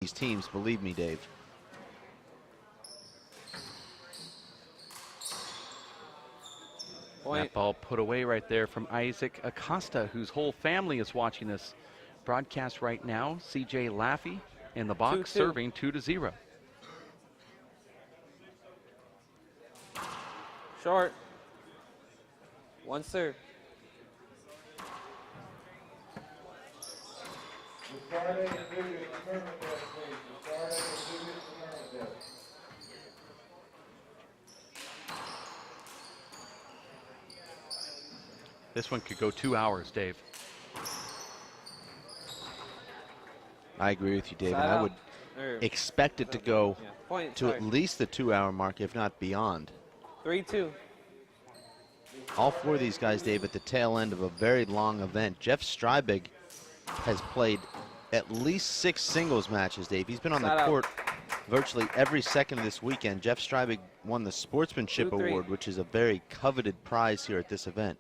these teams, believe me, Dave. Point. That ball put away right there from Isaac Acosta, whose whole family is watching this broadcast right now. CJ Laffey in the box, 2-2. serving 2-0. Short. One serve. This one could go 2 hours, Dave. I agree with you, Dave. Side And I out. would Or- expect it to go yeah. Point. to at least the 2-hour mark, if not beyond. 3-2. All four of these guys, Dave, at the tail end of a very long event. Jeff Streibig has played at least 6 singles matches, Dave. He's been on the Side out. court virtually every second of this weekend. Jeff Streibig won the Sportsmanship 2-3. Award, which is a very coveted prize here at this event.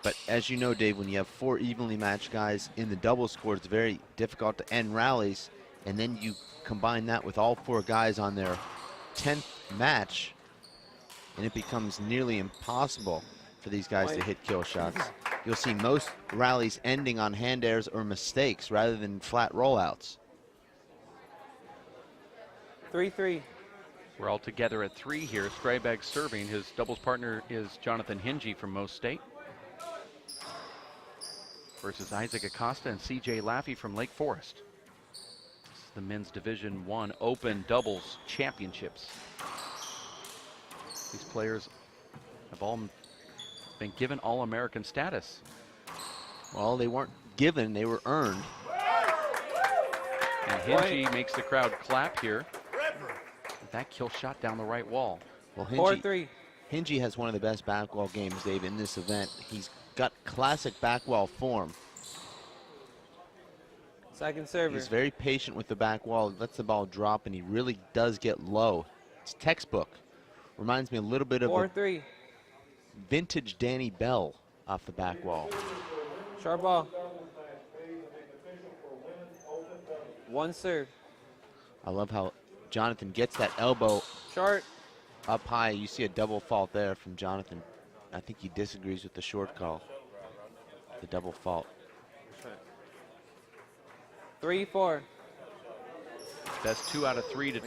But as you know, Dave, when you have 4 evenly matched guys in the doubles court, it's very difficult to end rallies. And then you combine that with all 4 guys on their 10th match, and it becomes nearly impossible for these guys to hit kill shots. You'll see most rallies ending on hand airs or mistakes rather than flat rollouts. 3-3. We're all together at 3 here. Streibig serving. His doubles partner is Jonathan Hingey from Mo State. Versus Isaac Acosta and CJ Laffey from Lake Forest. This is the men's Division I Open Doubles Championships. These players have all been given All-American status. Well, they weren't given, they were earned. And Hingey makes the crowd clap here. With that kill shot down the right wall. Well, 4-3. Hingey has one of the best backwall games, Dave, in this event. He's got classic backwall form. Second server. He's very patient with the back wall, lets the ball drop, and he really does get low. It's textbook. Reminds me a little bit of a 4-3. vintage Danny Bell off the back wall. Short ball. One serve. I love how Jonathan gets that elbow Short. up high. You see a double fault there from Jonathan. I think he disagrees with the short call. The double fault. 3-4. That's 2 out of 3 to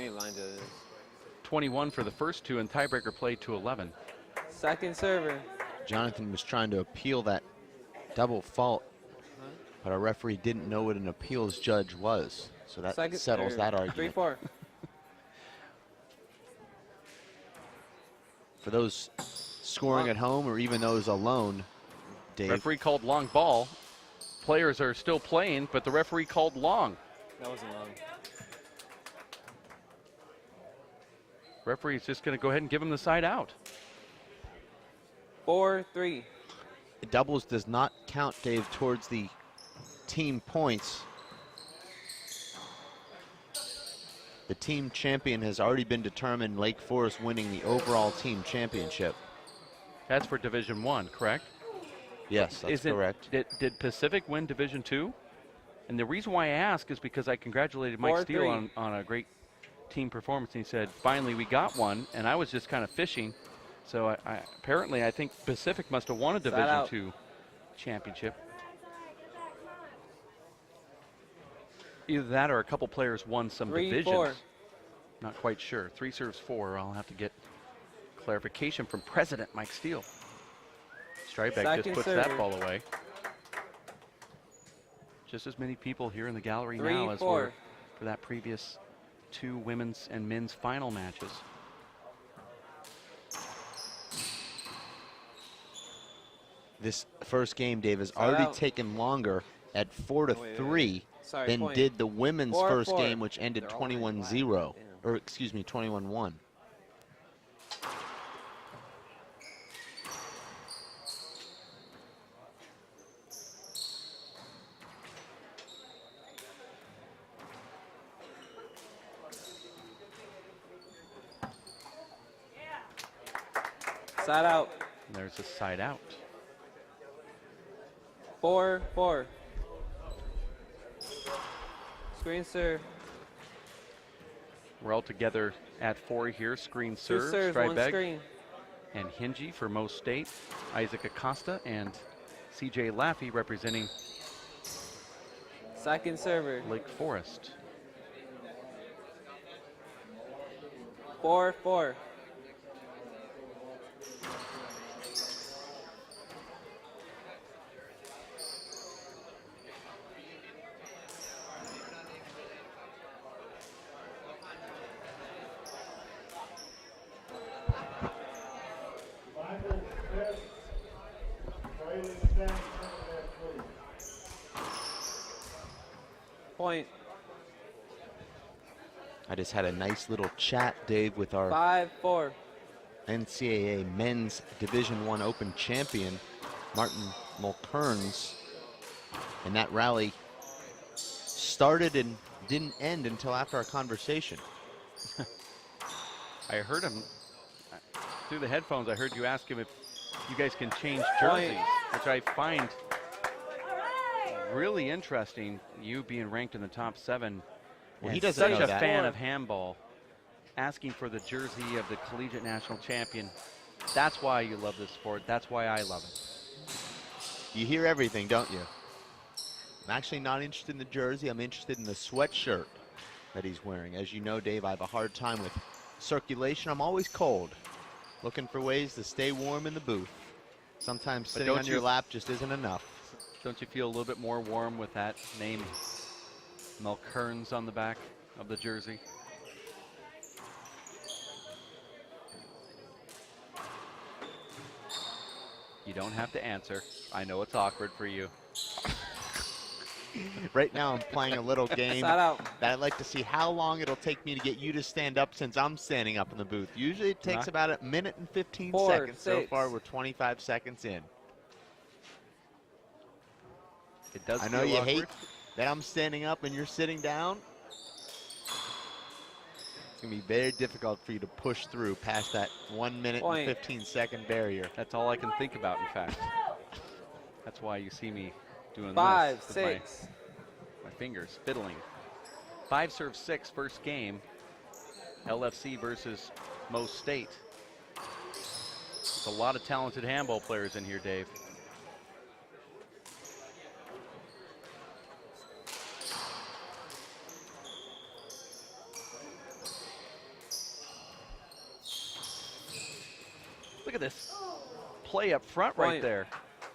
21 for the first 2, and tiebreaker play to 11. Second server. Jonathan was trying to appeal that double fault, but our referee didn't know what an appeals judge was. So that settles that argument. 3-4. For those scoring at home or even those alone, Dave. Referee called long ball. Players are still playing, but the referee called long. That wasn't long. Referee's just going to go ahead and give him the side out. 4-3. Doubles does not count, Dave, towards the team points. The team champion has already been determined, Lake Forest winning the overall team championship. That's for Division I, correct? Yes, that's correct. Did Pacific win Division II? And the reason why I ask is because I congratulated Mike Steele on a great team performance. And he said, finally, we got one. And I was just kind of fishing. So apparently, I think Pacific must have won a Division II championship. Either that or a couple players won some divisions. 3-4. Not quite sure. 3 serves 4. I'll have to get clarification from President Mike Steele. Streibig just puts that ball away. Just as many people here in the gallery now as were for that previous 2 women's and men's final matches. This first game, Dave, has already taken longer at 4-3 than did the women's first game, which ended 21-0, or excuse me, 21-1. Side out. And there's a side out. 4-4. Screen serve. We're all together at 4 here. Screen Two serve, serves, one Streibig screen. and Hingey for Mo State. Isaac Acosta and CJ Laffey representing Second server. Lake Forest. 4-4. Point. I just had a nice little chat, Dave, with our 5-4. NCAA Men's Division I Open champion, Martin Mulkerns. And that rally started and didn't end until after our conversation. I heard him through the headphones. I heard you ask him if you guys can change jerseys, which I find really interesting. You being ranked in the top 7. Well, and he doesn't such know a that. fan of handball, asking for the jersey of the collegiate national champion. That's why you love this sport. That's why I love it. You hear everything, don't you? I'm actually not interested in the jersey. I'm interested in the sweatshirt that he's wearing. As you know, Dave, I have a hard time with circulation. I'm always cold, looking for ways to stay warm in the booth. Sometimes sitting on your lap just isn't enough. Don't you feel a little bit more warm with that name, Mulkerns, on the back of the jersey? You don't have to answer. I know it's awkward for you. Right now I'm playing a little game Side out. that I'd like to see how long it'll take me to get you to stand up since I'm standing up in the booth. Usually it takes about 1 minute and 15 4, seconds. So 6. far we're 25 seconds in. It does I know feel you awkward. hate that I'm standing up and you're sitting down. It's going to be very difficult for you to push through past that 1 minute Point. and 15-second barrier. That's all I can think about, in fact. That's why you see me doing 5, this with 6. my fingers, fiddling. 5-serve-6, first game. LFC versus Mo State. There's a lot of talented handball players in here, Dave. Look at this play up front right Point. there.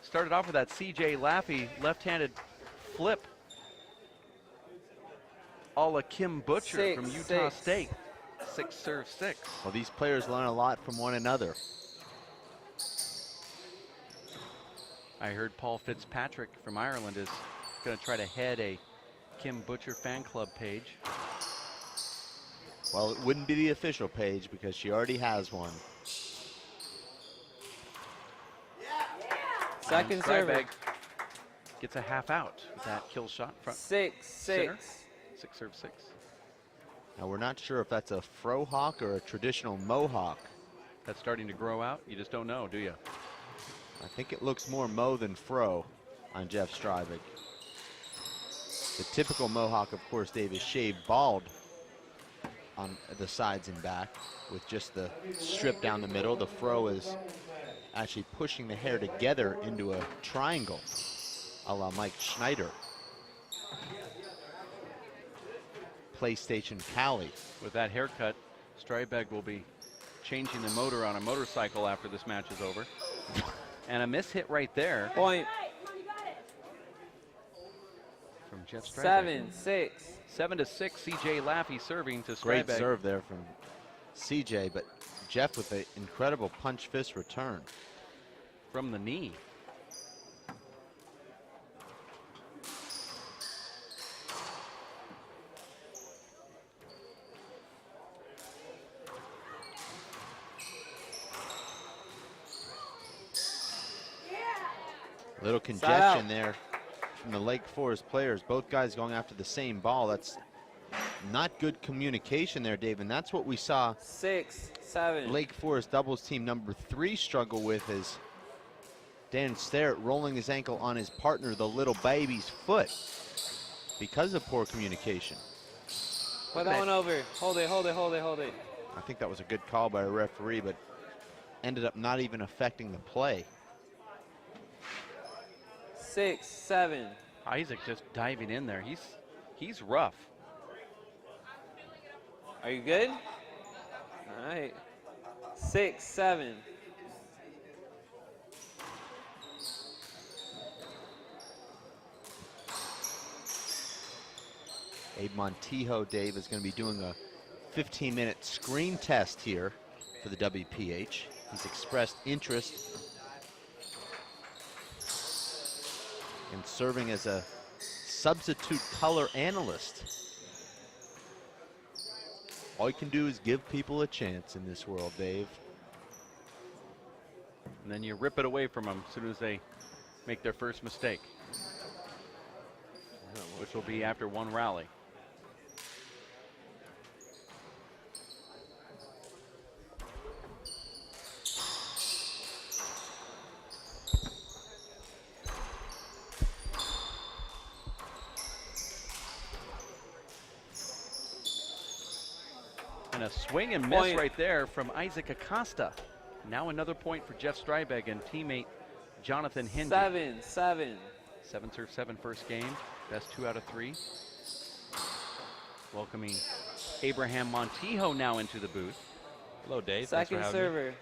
Started off with that CJ Laffey left-handed flip a la Kim Butcher from Utah State. 6-serve-6. Well, these players learn a lot from one another. I heard Paul Fitzpatrick from Ireland is going to try to head a Kim Butcher fan club page. Well, it wouldn't be the official page because she already has one. Second server. Streibig gets a half out with that kill shot front. 6-6. 6-serve-6. Now, we're not sure if that's a frohawk or a traditional mohawk. That's starting to grow out. You just don't know, do you? I think it looks more mo than fro on Jeff Streibig. The typical mohawk, of course, Dave, is shaved bald on the sides and back with just the strip down the middle. The fro is actually pushing the hair together into a triangle, a la Mike Schneider. PlayStation Cali. With that haircut, Streibig will be changing the motor on a motorcycle after this match is over. And a miss hit right there Point. from Jeff Streibig. 7-6. 7-6, CJ Laffey serving to Great Streibig. serve there from CJ, but Jeff with an incredible punch fist return. From the knee. Little congestion there from the Lake Forest players. Both guys going after the same ball. That's not good communication there, Dave, and that's what we saw 6-7. Lake Forest doubles team number 3 struggle with, is Dan Starrett rolling his ankle on his partner, the little baby's foot. because of poor communication. Put that one over. Hold it, hold it, hold it, hold it. I think that was a good call by a referee, but ended up not even affecting the play. 6, 7. Isaac just diving in there. He's rough. Are you good? All right. 6, 7. Abe Montijo, Dave, is going to be doing a 15-minute screen test here for the WPH. He's expressed interest in serving as a substitute color analyst. All you can do is give people a chance in this world, Dave. And then you rip it away from them as soon as they make their first mistake, which will be after one rally. And a swing and miss Point. right there from Isaac Acosta. Now another point for Jeff Streibig and teammate Jonathan Hingey. 7, 7. 7-serve-7 first game. Best 2 out of 3. Welcoming Abraham Montijo now into the booth. Hello, Dave. Second Thanks for having me. server.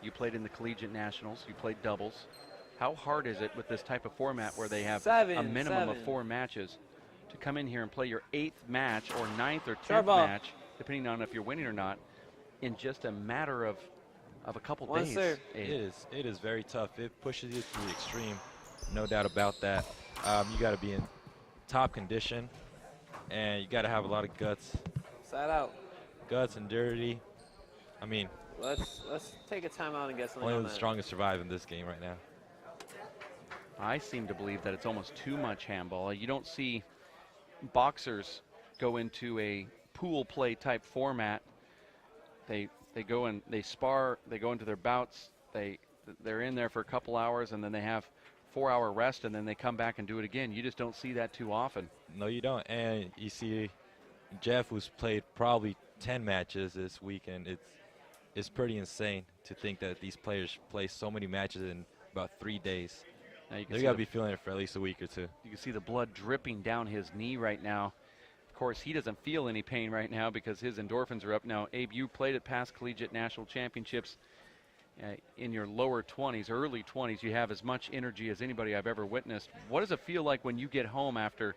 You played in the Collegiate Nationals. You played doubles. How hard is it with this type of format where they have a minimum of 4 matches to come in here and play your 8th match or 9th or 10th Short ball. match, depending on if you're winning or not, in just a matter of a couple One days? serve. Abe? It is very tough. It pushes you to the extreme, no doubt about that. You got to be in top condition, and you got to have a lot of guts, Side out. and dirty. I mean, Let's take a timeout and get something only on the that. strongest survive in this game right now. I seem to believe that it's almost too much handball. You don't see boxers go into a pool play type format. They go and they spar, they go into their bouts, they're in there for a couple hours, and then they have 4-hour rest, and then they come back and do it again. You just don't see that too often. No, you don't. And you see Jeff, who's played probably 10 matches this weekend. It's pretty insane to think that these players play so many matches in about 3 days. Now you can They see got to the- be feeling it for at least a week or 2. You can see the blood dripping down his knee right now. Of course, he doesn't feel any pain right now because his endorphins are up. Now, Abe, you played at past collegiate national championships in your lower 20s, early 20s. You have as much energy as anybody I've ever witnessed. What does it feel like when you get home after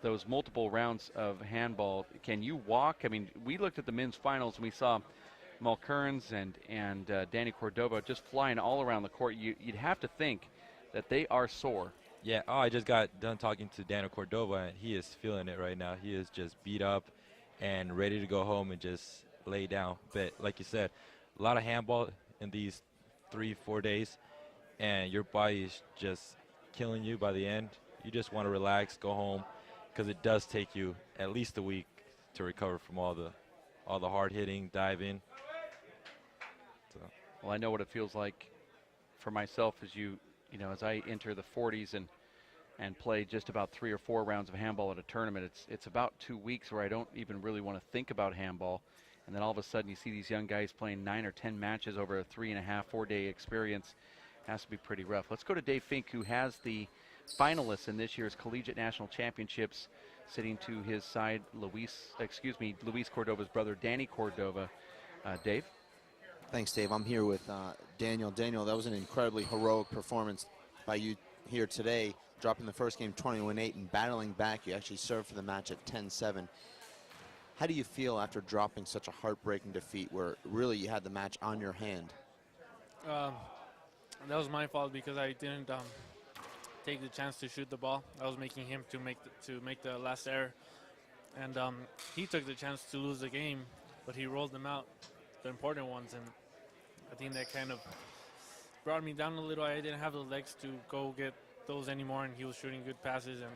those multiple rounds of handball? Can you walk? I mean, we looked at the men's finals and we saw Mulkerns and Danny Cordova just flying all around the court. You'd have to think that they are sore. Yeah, I just got done talking to Daniel Cordova, and he is feeling it right now. He is just beat up and ready to go home and just lay down. But like you said, a lot of handball in these 3-4 days, and your body is just killing you by the end. You just want to relax, go home, because it does take you at least a week to recover from all the hard hitting, diving. So. Well, I know what it feels like for myself as I enter the 40s and play just about 3 or 4 rounds of handball at a tournament. It's about 2 weeks where I don't even really want to think about handball, and then all of a sudden you see these young guys playing 9 or 10 matches over a 3.5-4 day experience. It has to be pretty rough. Let's go to Dave Fink, who has the finalists in this year's Collegiate National Championships. Sitting to his side, Luis Cordova's brother, Danny Cordova. Dave? Thanks, Dave. I'm here with Daniel. Daniel, that was an incredibly heroic performance by you here today, dropping the first game 21-8 and battling back. You actually served for the match at 10-7. How do you feel after dropping such a heartbreaking defeat where really you had the match on your hand? That was my fault because I didn't take the chance to shoot the ball. I was making him to make the last error, and he took the chance to lose the game, but he rolled them out, the important ones, and I think that kind of brought me down a little. I didn't have the legs to go get those anymore, and he was shooting good passes, and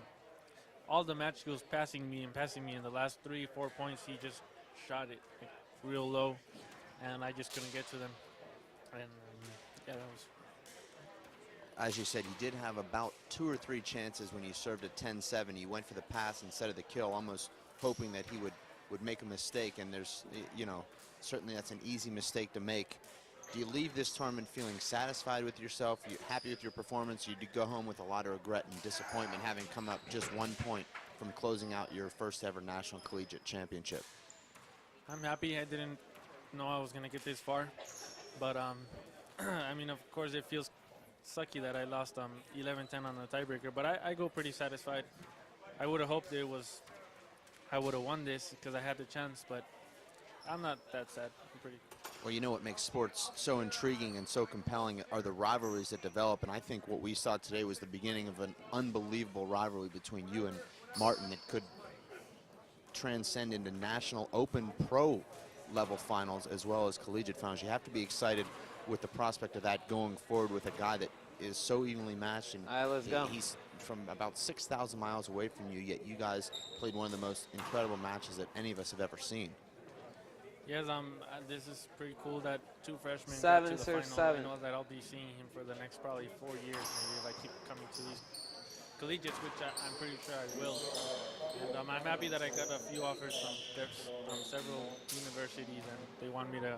all the match he was passing me. In the last 3-4 points, he just shot it real low, and I just couldn't get to them. And yeah, that was. as you said, you did have about 2 or 3 chances when you served at 10-7. You went for the pass instead of the kill, almost hoping that he would make a mistake. And there's, you know, certainly that's an easy mistake to make. Do you leave this tournament feeling satisfied with yourself? You're happy with your performance? You do go home with a lot of regret and disappointment, having come up just 1 point from closing out your first ever National Collegiate Championship. I'm happy. I didn't know I was going to get this far. But, I mean, of course, it feels sucky that I lost 11-10 on the tiebreaker. But I go pretty satisfied. I would have hoped I would have won this because I had the chance. But I'm not that sad. I'm pretty. Well, you know what makes sports so intriguing and so compelling are the rivalries that develop. And I think what we saw today was the beginning of an unbelievable rivalry between you and Martin that could transcend into national open pro level finals as well as collegiate finals. You have to be excited with the prospect of that going forward with a guy that is so evenly matched. And All right, let's go. he's from about 6,000 miles away from you, yet you guys played one of the most incredible matches that any of us have ever seen. Yes, this is pretty cool that 2 freshmen got 7 to the serve final. 7. I know that I'll be seeing him for the next probably 4 years maybe if I keep coming to these collegiates, which I'm pretty sure I will. And I'm happy that I got a few offers from several universities, and they want me to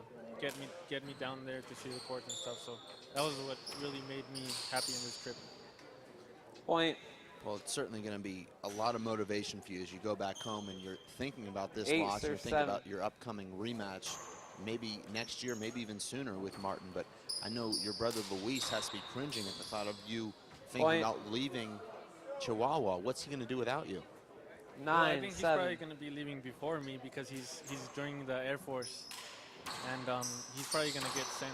get me down there to see the courts and stuff. So that was what really made me happy in this trip. Point. Well, it's certainly going to be a lot of motivation for you as you go back home and you're thinking about this 8 loss. You're serve thinking 7. about your upcoming rematch, maybe next year, maybe even sooner with Martin. But I know your brother Luis has to be cringing at the thought of you thinking Point. about leaving Chihuahua. What's he going to do without you? 9 Well, I think 7. he's probably going to be leaving before me because he's joining the Air Force, and he's probably going to get sent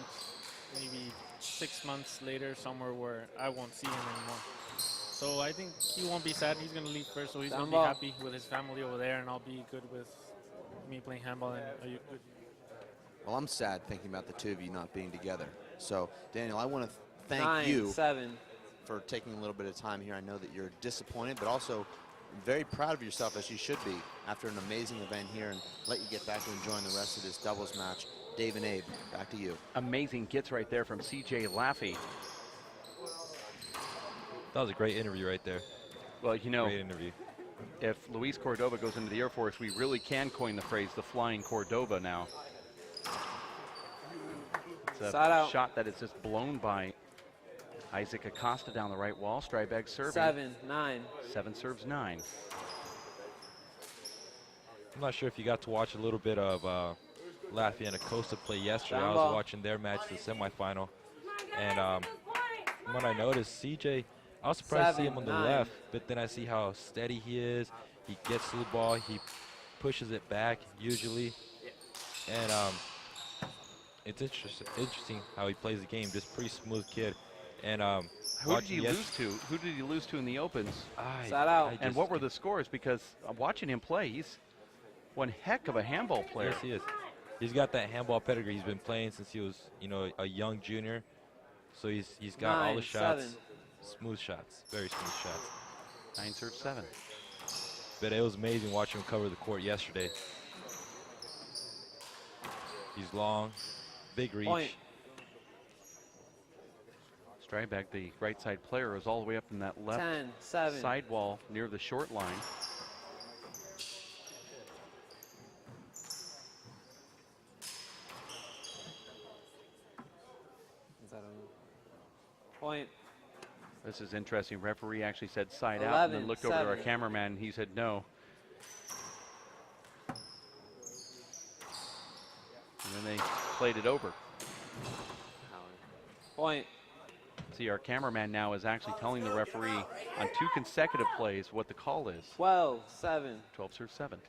maybe 6 months later somewhere where I won't see him anymore. So I think he won't be sad. He's going to leave first, so he's going to be Handball. happy with his family over there, and I'll be good with me playing handball. And good. Well, I'm sad thinking about the two of you not being together. So, Daniel, I want to thank 9 you 7. for taking a little bit of time here. I know that you're disappointed, but also very proud of yourself, as you should be, after an amazing event here, and let you get back to enjoying the rest of this doubles match. Dave and Abe, back to you. Amazing gets right there from C.J. Laffey. That was a great interview right there. Well, you know, Great interview. if Luis Cordova goes into the Air Force, we really can coin the phrase the Flying Cordova now. It's a Side out. shot that is just blown by Isaac Acosta down the right wall. Streibig serving. 7 9. 7 serves 9. I'm not sure if you got to watch a little bit of Laffey and Acosta play yesterday. I Handball. was watching their match, the semifinal, and when I noticed CJ, I was surprised to see him on the 7-9. left, but then I see how steady he is. He gets to the ball, he pushes it back usually, and it's interesting how he plays the game. Just pretty smooth kid. And Who did he lose to? Who did he lose to in the Opens? Side out. And what were the scores? Because watching him play, he's one heck of a handball player. Yes, he is. He's got that handball pedigree. He's been playing since he was, you know, a young junior. So he's got all the 9-7. shots, smooth shots, very smooth shots. 9 serves 7. But it was amazing watching him cover the court yesterday. He's long, big reach. Point. Streibig, the right side player, is all the way up in that left 10-7. sidewall near the short line. Is that a point? This is interesting. Referee actually said side out and then looked over to our 11-7. cameraman. He said no. And then they played it over. Point. See, our cameraman now is actually telling the referee on 2 consecutive plays what the call is. 12-7. 12 serves 7.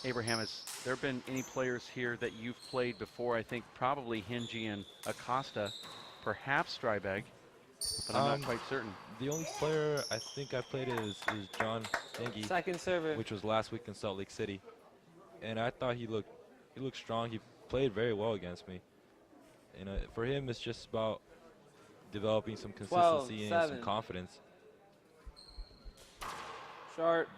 Abraham, has there been any players here that you've played before? I think probably Hingey and Acosta, perhaps Streibig, but I'm not quite certain. The only player I think I played is John Hingey, Second server. which was last week in Salt Lake City, and I thought he looked strong. He played very well against me, and for him it's just about developing some consistency and some 12-7. confidence. Short.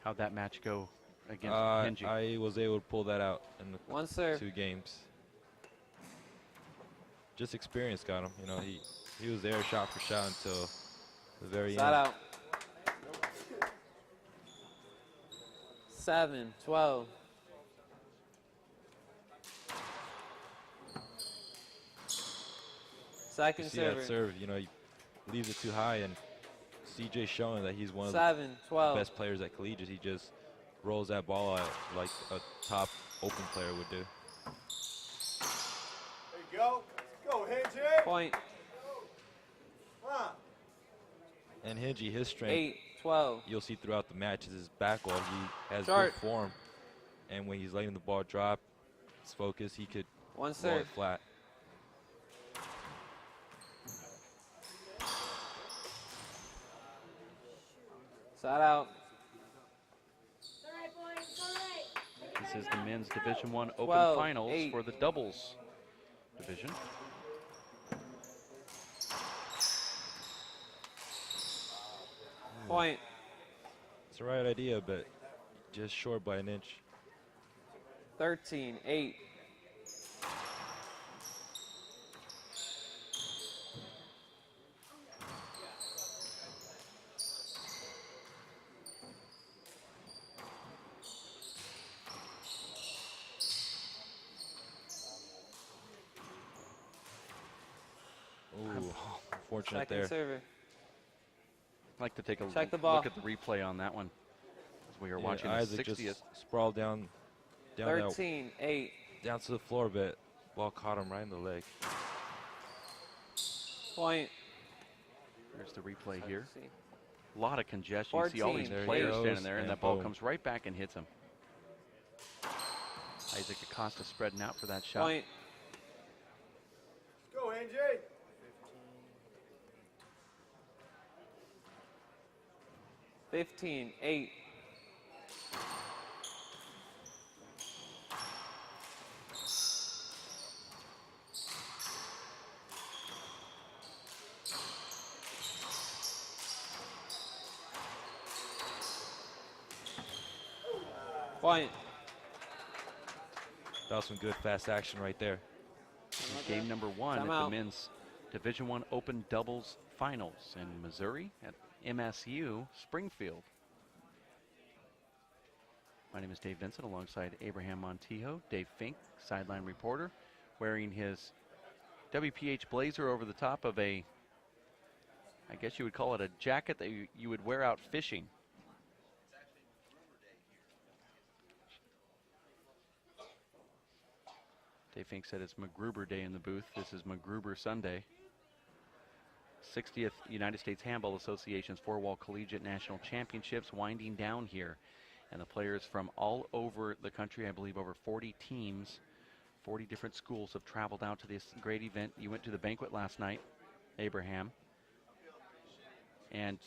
How'd that match go against Hingey? I was able to pull that out in the One serve. 2 games. Just experience got him. You know, he was there shot for shot until the very Side end. out. 7-12. Second You see server. that serve, you know, he leaves it too high, and CJ's showing that he's one of the 7-12. best players at collegiate. He just rolls that ball out like a top open player would do. There you go. Go, Hingey. Point. And Hingey, his strength, 8-12. you'll see throughout the match is his back wall. He has Short. good form, and when he's letting the ball drop, his focus, he could One roll serve. it flat. Side out. This is the men's Division I Open 12, Finals 8. for the doubles division. Point. It's the right idea, but just short by an inch. 13-8. Ooh, unfortunate Second there. server. I'd like to take a Check the ball. look at the replay on that one as we are Yeah, watching the Isaac 60th. just sprawled down that, 13-8. down to the floor a bit. Ball caught him right in the leg. Point. There's the replay here. See. A lot of congestion. You see all these 14. There he players goes, standing there, and and that ball boom. comes right back and hits him. Isaac Acosta spreading out for that shot. Point. Go, Hingey. 15-8. Point. That was some good fast action right there. Game number 1 at the Timeout. men's Division I Open Doubles Finals in Missouri at MSU Springfield. My name is Dave Vincent alongside Abraham Montijo. Dave Fink, sideline reporter, wearing his WPH blazer over the top of a, I guess you would call it a jacket that you would wear out fishing. Dave Fink said it's McGruber Day in the booth. This is McGruber Sunday. 60th United States Handball Association's four-wall collegiate national championships winding down here. And the players from all over the country, I believe over 40 teams, 40 different schools have traveled out to this great event. You went to the banquet last night, Abraham. And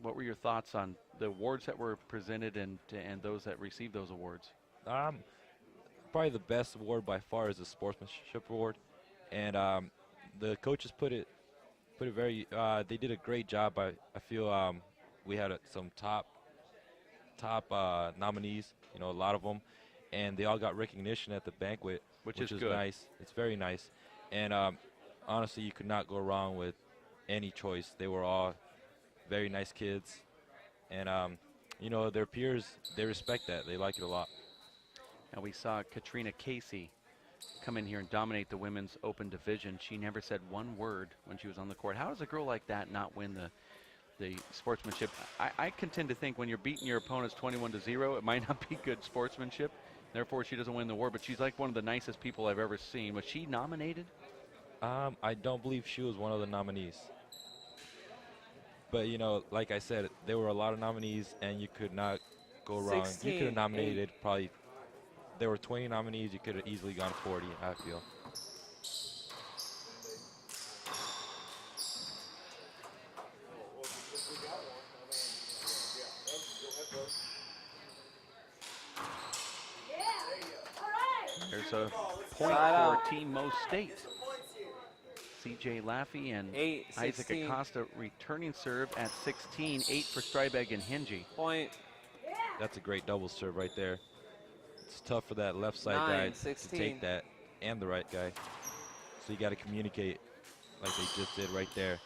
what were your thoughts on the awards that were presented and those that received those awards? Probably the best award by far is the sportsmanship award, and the coaches put it very. They did a great job. I feel we had some top nominees. You know, a lot of them, and they all got recognition at the banquet, Which is is good. nice. It's very nice, and honestly, you could not go wrong with any choice. They were all very nice kids, and you know, their peers, they respect that. They like it a lot. Now we saw Katrina Casey come in here and dominate the women's open division. She never said one word when she was on the court. How does a girl like that not win the sportsmanship? I contend to think when you're beating your opponents 21-0, it might not be good sportsmanship. Therefore, she doesn't win the award. But she's like one of the nicest people I've ever seen. Was she nominated? I don't believe she was one of the nominees. But, you know, like I said, there were a lot of nominees, and you could not go wrong. You could have 16-8. nominated probably, there were 20 nominees. You could have easily gone 40, I feel. There's a point Side for out. Team Mo State. CJ Laffey and 8-16. Isaac Acosta returning serve at 16, 8 for Streibig and Hingey. Point. That's a great double serve right there. It's tough for that left side 9, guy 16. to take that, and the right guy. So you got to communicate like they just did right there.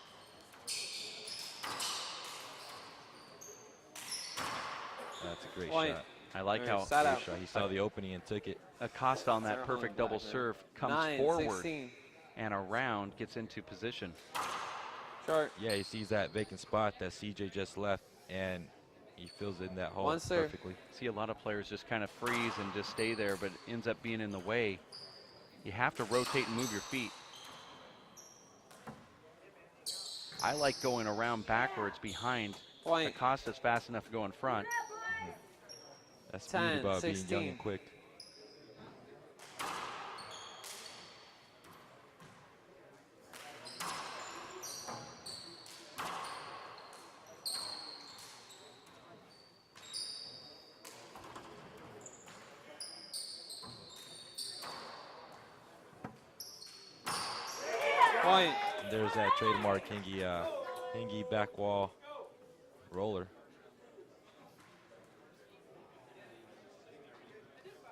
That's a great Point. shot. I like how Side Great out. shot. He saw the opening and took it. Acosta on that Center perfect home double back there. serve comes 9, forward 16. and around, gets into position. Short. Yeah, he sees that vacant spot that CJ just left, and he fills in that hole One serve. perfectly. See a lot of players just kind of freeze and just stay there, but it ends up being in the way. You have to rotate and move your feet. I like going around backwards behind. Point. Acosta's fast enough to go in front. That's the 10, beauty about being young 16. and quick. Point. There's that trademark Hingey back wall roller.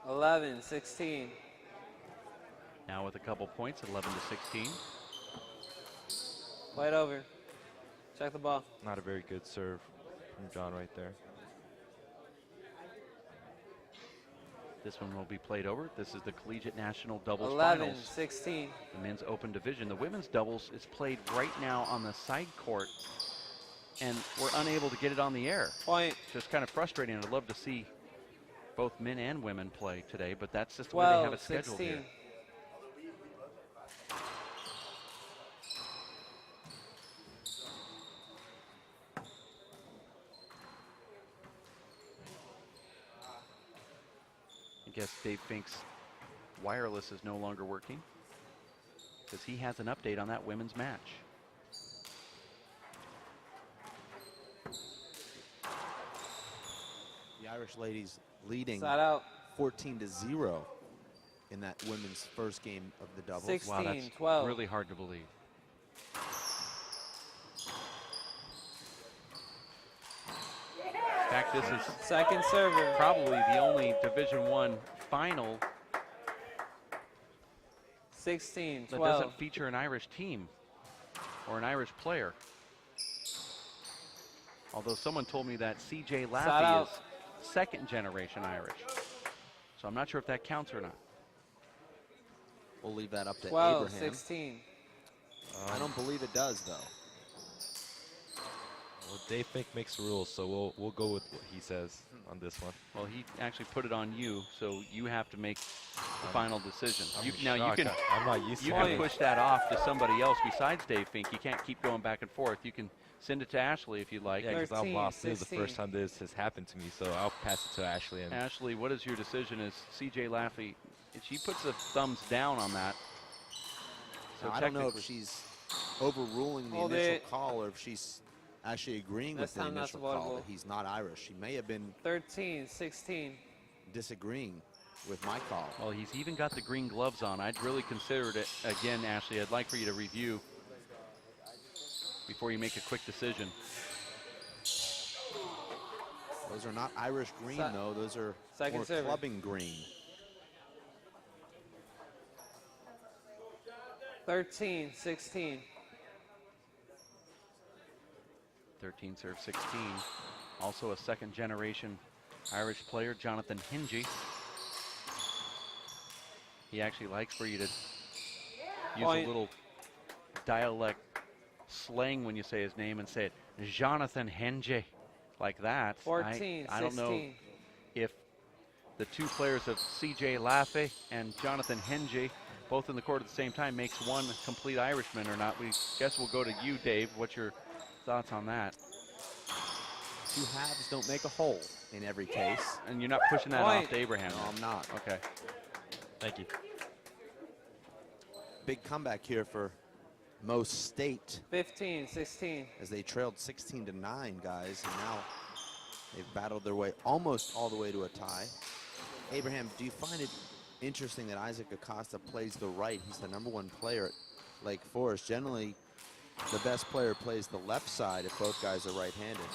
11, 16. Now with a couple points, 11 to 16. Play it over. Check the ball. Not a very good serve from John right there. This one will be played over. This is the Collegiate National Doubles 11, Finals. 16. The men's open division. The women's doubles is played right now on the side court, and we're unable to get it on the air. Point. Just kind of frustrating. I'd love to see both men and women play today, but that's just the way they have 12, it scheduled 16. here. I guess Dave Fink's wireless is no longer working because he has an update on that women's match. The Irish ladies leading Side out. 14-0 in that women's first game of the doubles. 16, Wow, that's 12. really hard to believe. In fact, this is Second server. probably the only Division I final 16, that 12. doesn't feature an Irish team or an Irish player. Although someone told me that CJ Side Laffey out. is second generation Irish. So I'm not sure if that counts or not. We'll leave that up to 12, Abraham. 16. I don't believe it does, though. Well, Dave Fink makes the rules, so we'll go with what he says on this one. Well, he actually put it on you, so you have to make the final decision. Now you shocked. can I'm not used you to can it. push that off to somebody else besides Dave Fink. You can't keep going back and forth. You can send it to Ashley if you'd like. Yeah, because I'm 13, lost. This is the 16. first time this has happened to me, so I'll pass it to Ashley. And Ashley, what is your decision as CJ Laffey? She puts a thumbs down on that. So Now, I don't know if technically- she's overruling the Hold initial it. call or if she's actually agreeing This with the time that's initial call avoidable. that he's not Irish. She may have been 13, 16. disagreeing with my call. Well, he's even got the green gloves on. I'd really consider it again, Ashley. I'd like for you to review before you make a quick decision. Those are not Irish green, Se- though. Those are second more server. clubbing green. 13, 16. 13 serve 16. Also a second generation Irish player, Jonathan Hingey. He actually likes for you to use Point. a little dialect slang when you say his name and say it, Jonathan Hingey, like that. 14, I don't know 16. if the two players of CJ Laffey and Jonathan Hingey both in the court at the same time makes one complete Irishman or not. We guess we'll go to you, Dave. What's your thoughts on that? Two halves don't make a whole in every case. And you're not pushing that Point. off to Abraham. No, then? I'm not. Okay. thank you. Big comeback here for Most State 15, 16. as they trailed 16-9, guys, and now they've battled their way almost all the way to a tie. Abraham, do you find it interesting that Isaac Acosta plays the right? He's the #1 player at Lake Forest. Generally, the best player plays the left side if both guys are right-handed.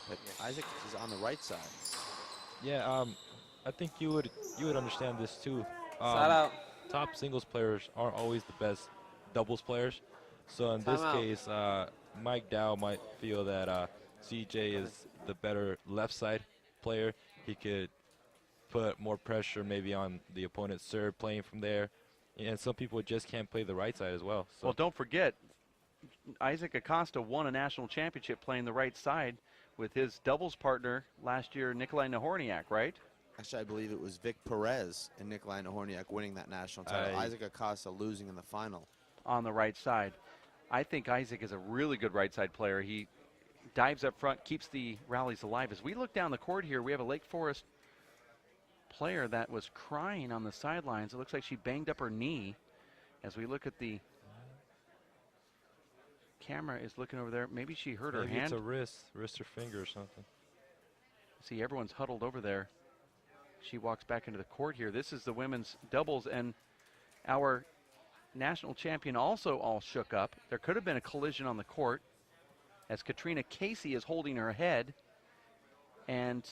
But Isaac is on the right side. Yeah, I think you would understand this too. Side out. Top singles players aren't always the best doubles players. So in this Timeout. case, Mike Dow might feel that CJ is the better left side player. He could put more pressure maybe on the opponent's serve playing from there. And some people just can't play the right side as well. So Well, don't forget, Isaac Acosta won a national championship playing the right side with his doubles partner last year, Nikolai Nahorniak, right? Actually, I believe it was Vic Perez and Nikolai Nahorniak winning that national title. Isaac Acosta losing in the final. On the right side. I think Isaac is a really good right side player. He dives up front, keeps the rallies alive. As we look down the court here, we have a Lake Forest player that was crying on the sidelines. It looks like she banged up her knee. As we look at the camera is looking over there. Maybe she hurt her maybe hand. it's a wrist or finger or something. See, everyone's huddled over there. She walks back into the court here. This is the women's doubles, and our national champion also all shook up. There could have been a collision on the court as Katrina Casey is holding her head, and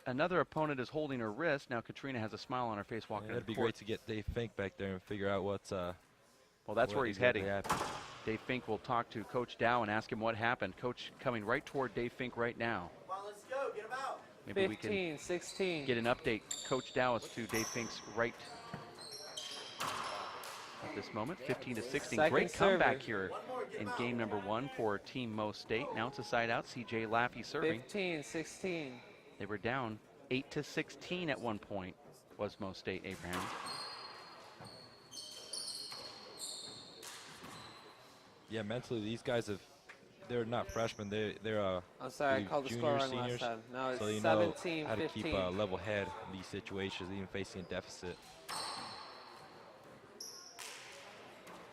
another opponent is holding her wrist. Now Katrina has a smile on her face walking Yeah, into it'd be the court. great to get Dave Fink back there and figure out what's Well, that's what where he's exactly heading. happened. Dave Fink will talk to Coach Dow and ask him what happened. Coach coming right toward Dave Fink right now. Come on, let's go. Get him out. Maybe we can 15, 16. get an update. Coach Dow is to Dave Fink's right at this moment. 15 to 16. Second Great comeback server. here in game number 1 for Team Mo State. Now it's a side out. CJ Laffey serving. 15, 16. They were down 8 to 16 at one point. Was Mo State, Abraham. Yeah, mentally these guys they're not freshmen. They're I'm sorry, I the called the junior score wrong seniors, last time. Now it's so you 17, know how to 15. keep a level head in these situations, even facing a deficit.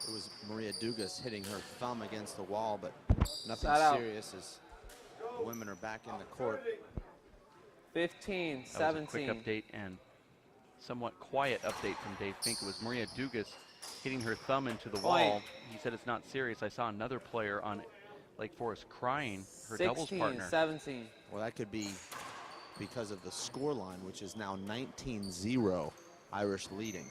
It was Maria Dugas hitting her thumb against the wall, but nothing Side out. serious as the women are back in the court. 15, That was a quick 17. update and somewhat quiet update from Dave Fink. It was Maria Dugas hitting her thumb into the wall. He said it's not serious. I saw another player on Lake Forest crying, her doubles 16, partner. 17. Well, that could be because of the score line, which is now 19-0, Irish leading.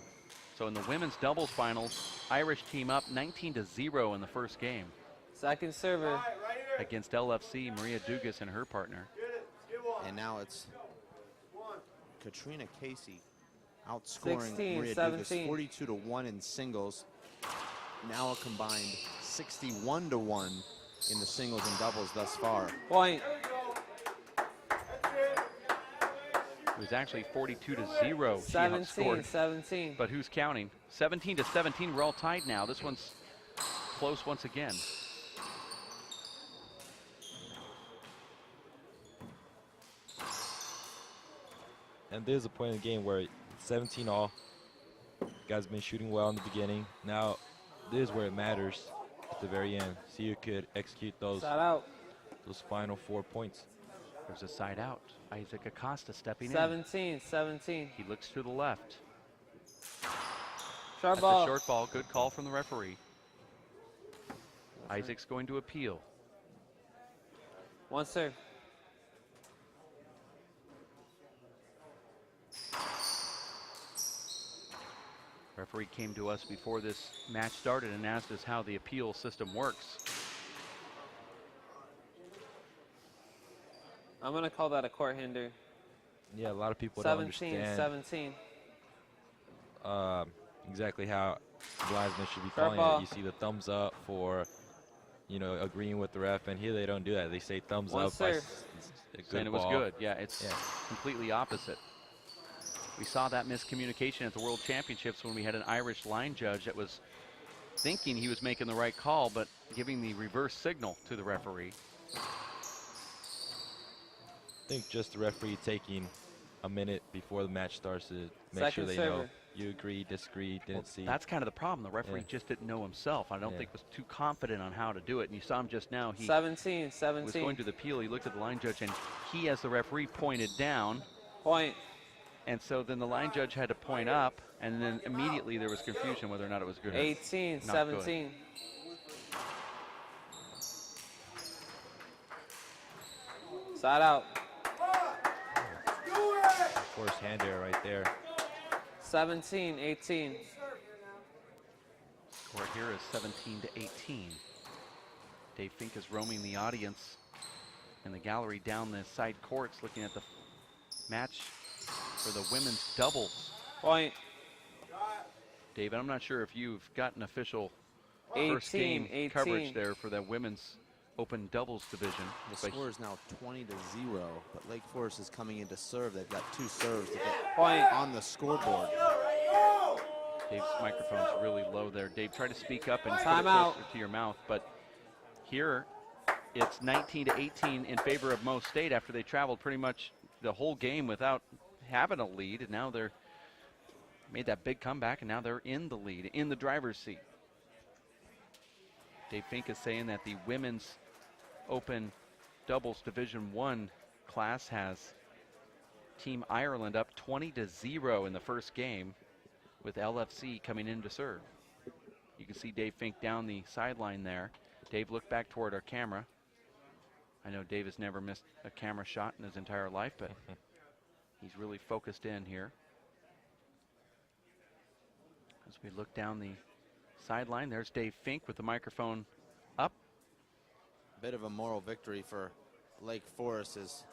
So in the women's doubles finals, Irish team up 19-0 in the first game Second server. All right, right here. against LFC, Maria Dugas and her partner. Get it. Get one. And now it's One. Katrina Casey outscoring 16, Maria 17. Dugas 42-1 in singles. Now a combined 61-1 in the singles and doubles thus far. Point. There we go. That's it. It was actually 42-0 she 17, outscored. 17. But who's counting? 17-17, we're all tied now. This one's close once again. And there's a point in the game where it's 17 all. Guys been shooting well in the beginning. Now this is where it matters at the very end. See who could execute those Side out. final 4 points. There's a side out. Isaac Acosta stepping in. 17, 17. He looks to the left. Short That's a ball. short ball. Good call from the referee. Isaac's going to appeal. One serve. Referee came to us before this match started and asked us how the appeal system works. I'm going to call that a court hinder. Yeah, a lot of people don't 17, understand 17. exactly how the linesman should be Fair calling ball. it. You see the thumbs up for, agreeing with the ref, and here they don't do that. They say thumbs One up. By serve. a good And it was ball. good. Yeah, it's Yeah. completely opposite. We saw that miscommunication at the World Championships when we had an Irish line judge that was thinking he was making the right call, but giving the reverse signal to the referee. I think just the referee taking a minute before the match starts to make Second sure they server. know you agree, disagree, didn't Well, see. that's kind of the problem. The referee Yeah. just didn't know himself. I don't Yeah. think was too confident on how to do it. And you saw him just now. He 17, was 17. going to the appeal. He looked at the line judge, and he, as the referee, pointed down. Point. And so then the line judge had to point up, and then immediately there was confusion whether or not it was good. 18, Not 17. Side out. Do it. Forced hand error right there. 17-18. Score here is 17-18. Dave Fink is roaming the audience in the gallery down the side courts, looking at the match for the women's doubles. Point. David, I'm not sure if you've gotten official 18, first game 18. coverage there for the women's open doubles division. The But score is now 20-0, but Lake Forest is coming in to serve. They've got 2 serves to get Point. on the scoreboard. Dave's microphone's really low there. Dave, try to speak up and put it Timeout. closer to your mouth. But here, it's 19-18 in favor of Mo State after they traveled pretty much the whole game without having a lead, and now they're made that big comeback, and now they're in the lead, in the driver's seat. Dave Fink is saying that the women's open doubles Division 1 class has Team Ireland up 20-0 in the first game, with LFC coming in to serve. You can see Dave Fink down the sideline there. Dave, look back toward our camera. I know Dave has never missed a camera shot in his entire life, but he's really focused in here. As we look down the sideline, there's Dave Fink with the microphone up. Bit of a moral victory for Lake Forest as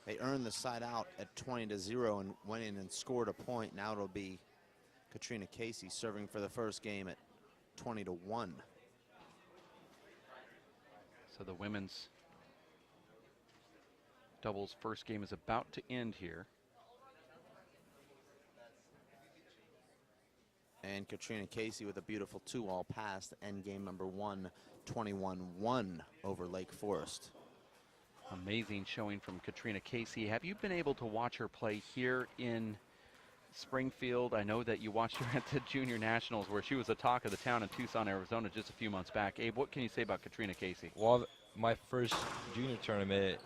they earned the side out at 20-0 and went in and scored a point. Now it'll be Katrina Casey serving for the first game at 20-1. So the women's doubles first game is about to end here. And Katrina Casey with a beautiful 2-all pass to end game number 1, 21-1 over Lake Forest. Amazing showing from Katrina Casey. Have you been able to watch her play here in Springfield? I know that you watched her at the Junior Nationals where she was the talk of the town in Tucson, Arizona just a few months back. Abe, what can you say about Katrina Casey? Well, my first junior tournament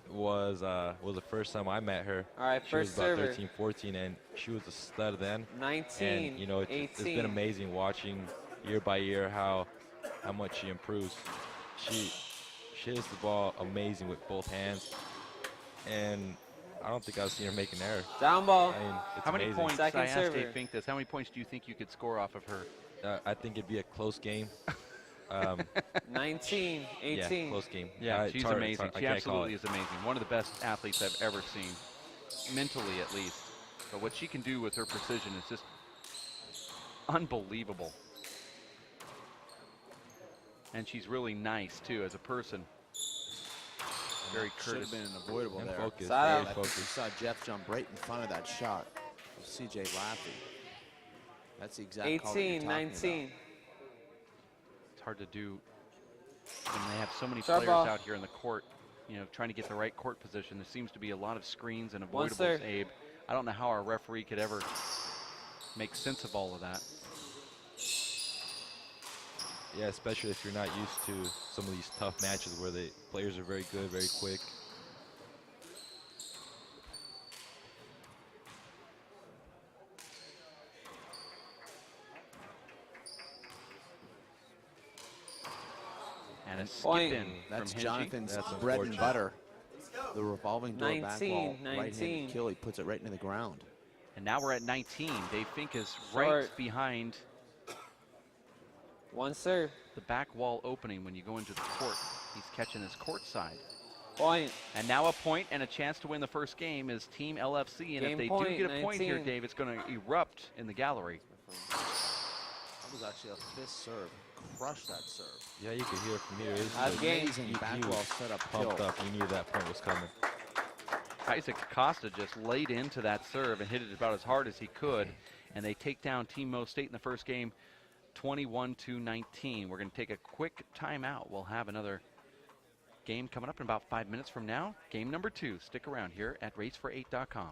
was the first time I met her. All right, She was first about server. 13, 14, and she was a stud then. 19, And, you know, it's been 18. amazing watching year by year how much she improves. She hits the ball amazing with both hands, and I don't think I've seen her make an error. Down ball. I mean, it's How many amazing. points, Second I asked server. Dave Fink this, how many points do you think you could score off of her? I think it'd be a close game. 19, 18. Yeah, close game. Yeah, It's she's hard- it's amazing. hard- I She can't call absolutely it. is amazing. One of the best athletes I've ever seen, mentally at least. But what she can do with her precision is just unbelievable. And she's really nice too as a person. Very Should have courteous. been avoidable And there. focused, Side very out. I think we focused. saw Jeff jump right in front of that shot of CJ Laffey. That's the exact call that you're 18, talking 19. It's hard to do when they have so many Shot players ball. out here in the court, you know, trying to get the right court position. There seems to be a lot of screens and One avoidables, serve. Abe. I don't know how our referee could ever make sense of all of that. Yeah, especially if you're not used to some of these tough matches where the players are very good, very quick. And a Point. skip in That's from Hingey. Jonathan's That's bread and unfortunate. butter. The revolving door back 19, wall, right-handed 19. kill. He puts it right into the ground. And now we're at 19. Dave Fink is Short. right behind One serve. the back wall opening when you go into the court. He's catching his court side. Point. And now a point and a chance to win the first game is Team LFC. And Game if they point, do get a point here, 19. Dave, it's going to erupt in the gallery. That was actually a fist serve. Crushed that serve. Yeah, you could hear it from here. It's I've just- gained. Amazing he back was wall setup kill. pumped up. He knew that point was coming. Isaac Acosta just laid into that serve and hit it about as hard as he could. And they take down Team Mo State in the first game, 21-19. We're going to take a quick timeout. We'll have another game coming up in about 5 minutes from now. Game number 2. Stick around here at racefor8.com.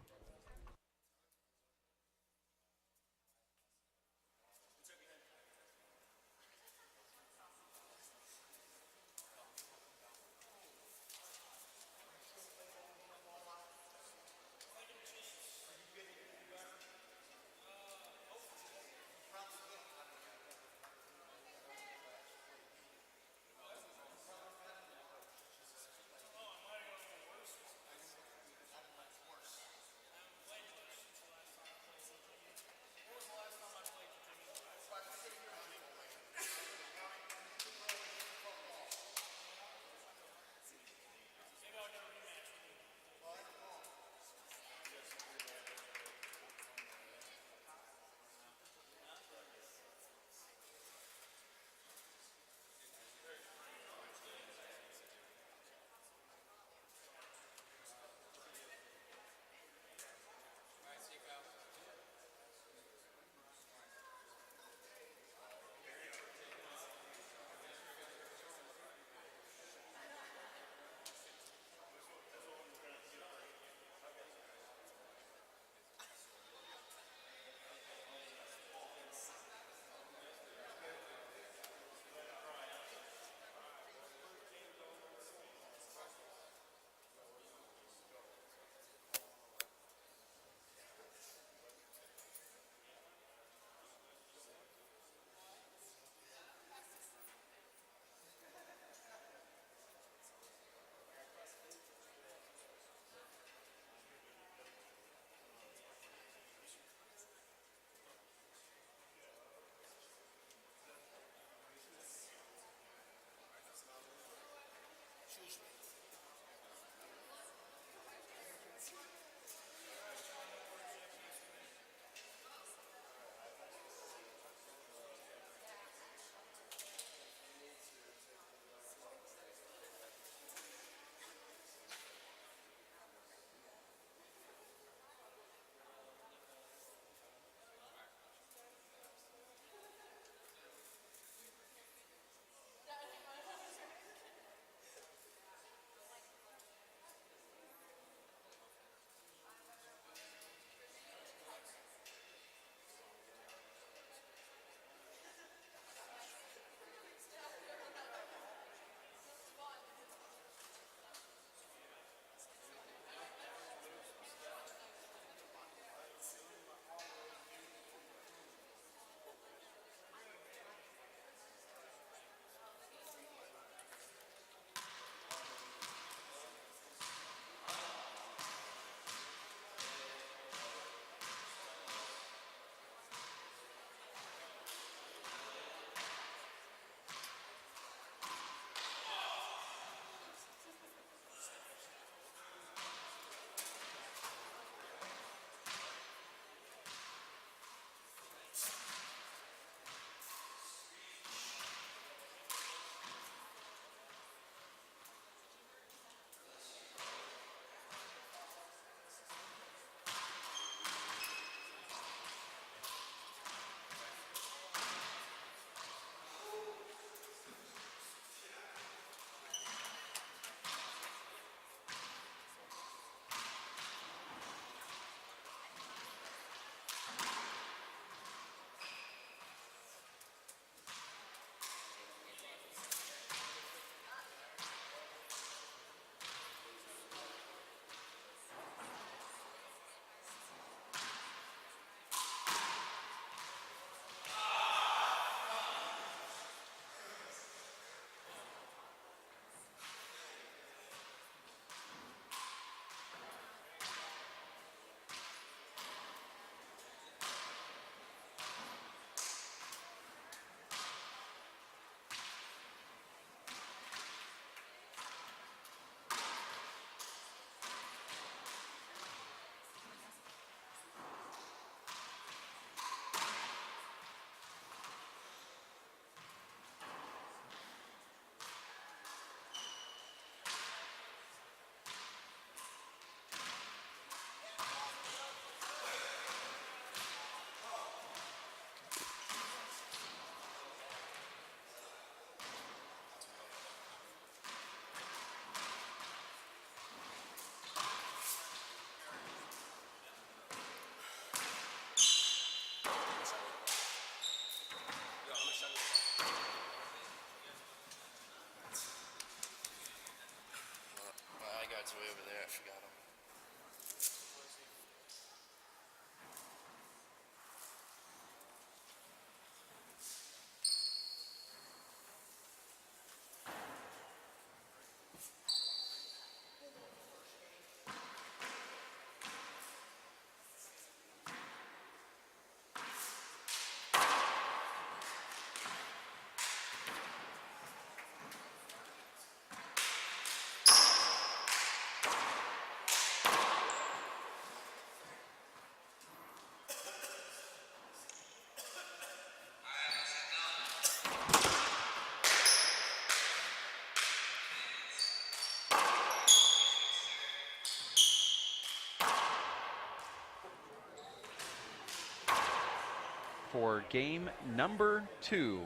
For game number 2,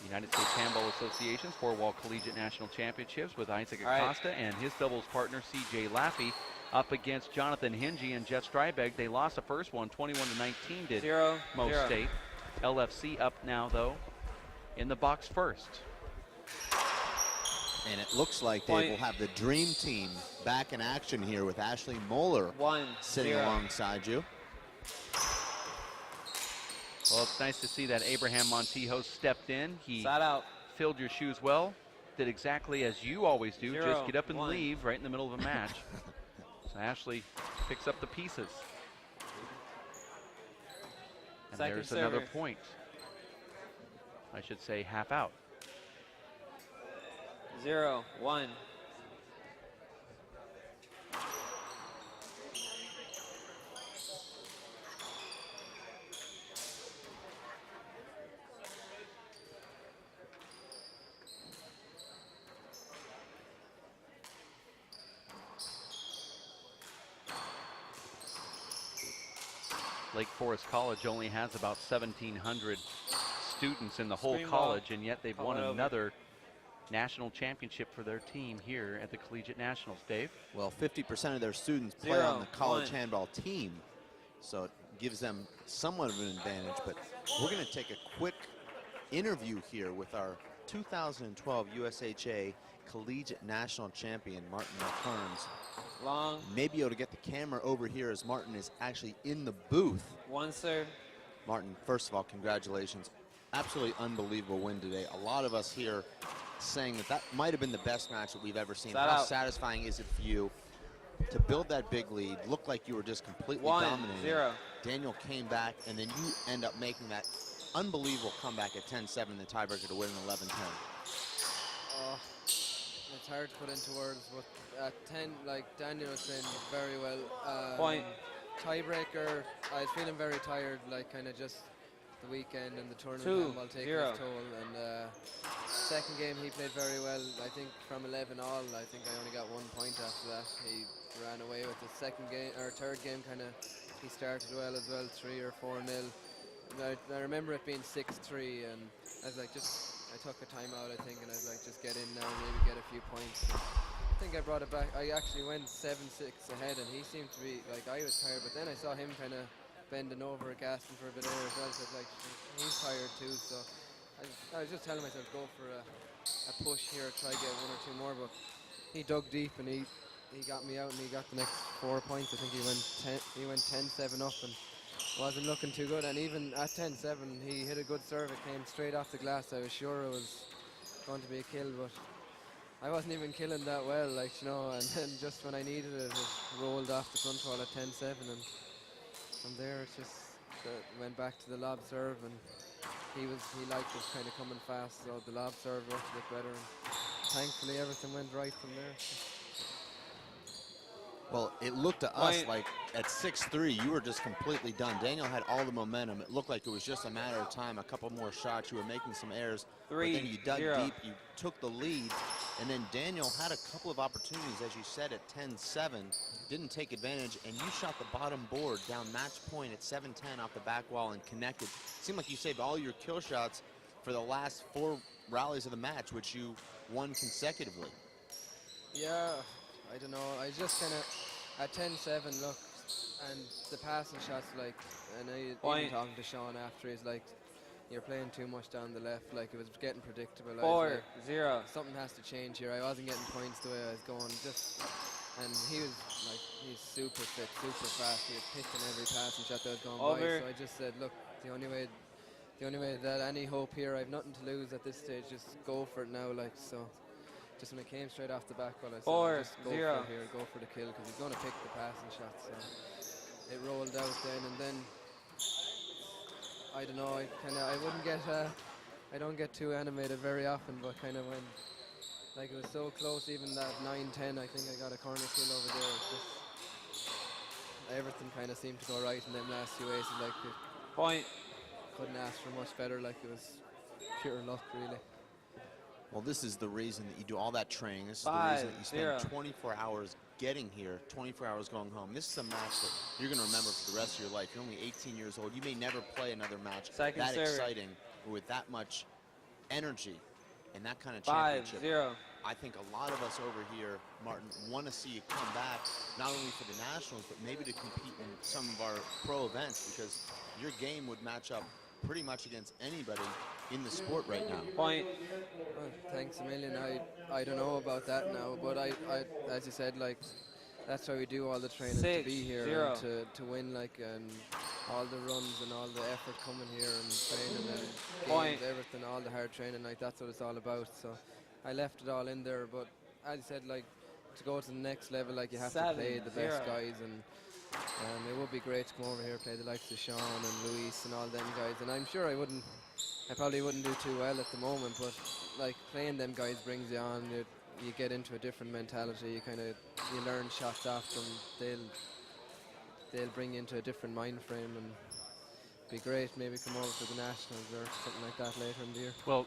United States Handball Association's four-wall collegiate national championships with Isaac Acosta and his doubles partner CJ Laffey up against Jonathan Hingey and Jeff Streibig. They lost the first one, 21-19 did Mo State. LFC up now, though, in the box first. And it looks like they will have the dream team back in action here with Ashley Moeller sitting alongside you. Well, it's nice to see that Abraham Montijo stepped in. He out. filled your shoes well, did exactly as you always do, just get up and leave right in the middle of a match. So Ashley picks up the pieces. And Second there's another server. point. I should say half out. 0-1. Lake Forest College only has about 1,700 students in the whole Screen ball. college, and yet they've Call won it over. another national championship for their team here at the Collegiate Nationals. Dave? Well, 50% of their students play on the college 0-1. handball team, so it gives them somewhat of an advantage. But we're going to take a quick interview here with our 2012 USHA Collegiate National Champion, Martin McKerns. Long. Maybe able to get the camera over here as Martin is actually in the booth. One serve. Martin, first of all, congratulations. Absolutely unbelievable win today. A lot of us here saying that that might have been the best match that we've ever seen. Side How out. satisfying is it for you to build that big lead, look like you were just completely 1-0. dominating. Daniel came back, and then you end up making that unbelievable comeback at 10-7 in the tiebreaker to win an 11-10. Oh, it's hard to put into words, but at 10, like Daniel was playing very well. Point. Tiebreaker, I was feeling very tired, like kind of just the weekend and the tournament 2-0. handball taking its toll. And second game he played very well. I think from 11 all, I think I only got 1 point after that. He ran away with the second game, or third game kind of, he started well as well, 3 or 4-0. I remember it being 6-3, and I was like, I took a timeout, I think, and I was like, just get in now and maybe get a few points. I think I brought it back. I actually went 7-6 ahead, and he seemed to be, like, I was tired, but then I saw him kind of bending over, gasping for a bit of air as well, so it's like, he's tired too, so I was just telling myself, go for a push here, try to get 1 or 2 more, but he dug deep, and he got me out, and he got the next 4 points. I think he went 10-7 up, and wasn't looking too good, and even at 10-7, he hit a good serve. It came straight off the glass. I was sure it was going to be a kill, but I wasn't even killing that well, like, you know, and then just when I needed it, it rolled off the front wall at 10-7, and from there it just went back to the lob serve, and he liked us kind of coming fast, so the lob serve worked a bit better, and thankfully everything went right from there. Well, it looked to us like at 6-3, you were just completely done. Daniel had all the momentum. It looked like it was just a matter of time, a couple more shots. You were making some errors, but then you dug deep, you took the lead, and then Daniel had a couple of opportunities, as you said, at 10-7, didn't take advantage, and you shot the bottom board down match point at 7-10 off the back wall and connected. Seemed like you saved all your kill shots for the last 4 rallies of the match, which you won consecutively. Yeah, I don't know. I just kind of, at 10-7, look, and the passing shots, like, and I even talking to Sean after, he's like, you're playing too much down the left, like, it was getting predictable. 4-0. Something has to change here. I wasn't getting points the way I was going. Just, and he was like, he's super fit, super fast. He was picking every passing shot that was going by. Over. So I just said, look, the only way that any hope here, I've nothing to lose at this stage. Just go for it now, like so. Just when it came straight off the back, well, I said, just go for it here, go for the kill, because he's going to pick the passing shot. So it rolled out then, and then I don't know. I don't get too animated very often, but kind of when, like, it was so close, even that 9-10, I think I got a corner kill over there. It's just everything kind of seemed to go right in them last few aces. Like, Point. couldn't ask for much better. Like, it was pure luck, really. Well, this is the reason that you do all that training. This is the 5-0. reason that you spend 24 hours getting here, 24 hours going home. This is a match that you're going to remember for the rest of your life. You're only 18 years old. You may never play another match Second that serve. exciting or with that much energy and that kind of championship. 5-0. I think a lot of us over here, Martin, want to see you come back, not only for the Nationals, but maybe to compete in some of our pro events, because your game would match up pretty much against anybody in the sport right now. Point. Well, thanks a million. I don't know about that now, but I as you said, like, that's why we do all the training, to be here 6-0. and to win, like, and all the runs and all the effort coming here and training and Point. games, everything, all the hard training, like, that's what it's all about. So I left it all in there, but as you said, like, to go to the next level, like, you have to play the best 7-0. guys, and it would be great to come over here, play the likes of Sean and Luis and all them guys. And I'm sure I probably wouldn't do too well at the moment, but like, playing them guys brings you on. You get into a different mentality. You learn shots off them. They'll bring you into a different mind frame, and be great. Maybe come over to the Nationals or something like that later in the year. Well,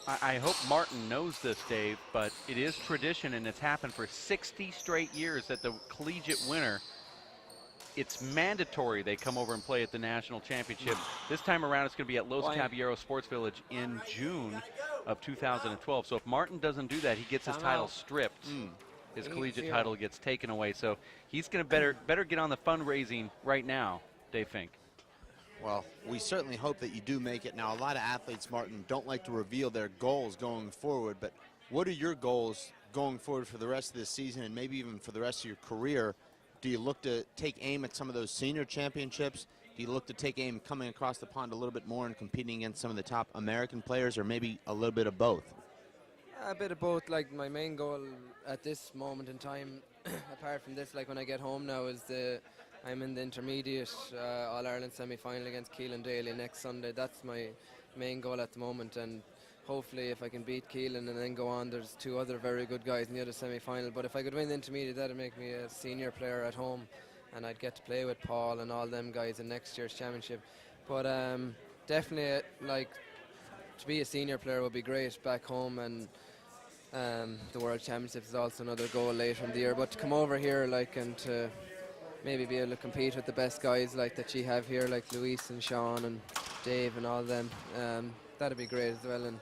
I hope Martin knows this, Dave, but it is tradition, and it's happened for 60 straight years that the collegiate winner, it's mandatory they come over and play at the national championship. This time around, it's going to be at Los Caballeros Sports Village in June of 2012. So if Martin doesn't do that, he gets his title stripped. His collegiate title gets taken away. So he's going to better get on the fundraising right now, Dave Fink. Well, we certainly hope that you do make it. Now, a lot of athletes, Martin, don't like to reveal their goals going forward, but what are your goals going forward for the rest of this season and maybe even for the rest of your career? Do you look to take aim at some of those senior championships? Do you look to take aim coming across the pond a little bit more and competing against some of the top American players, or maybe a little bit of both? A bit of both. Like, my main goal at this moment in time, apart from this, like when I get home now, is I'm in the intermediate All-Ireland semi-final against Keelan Daly next Sunday. That's my main goal at the moment, and hopefully if I can beat Keelan and then go on, there's two other very good guys in the other semi-final. But if I could win the intermediate, that'd make me a senior player at home, and I'd get to play with Paul and all them guys in next year's championship. But definitely, like, to be a senior player would be great back home, and the World Championships is also another goal later in the year. But to come over here, like, and to maybe be able to compete with the best guys like that you have here, like Luis and Sean and Dave and all them, that'd be great as well, and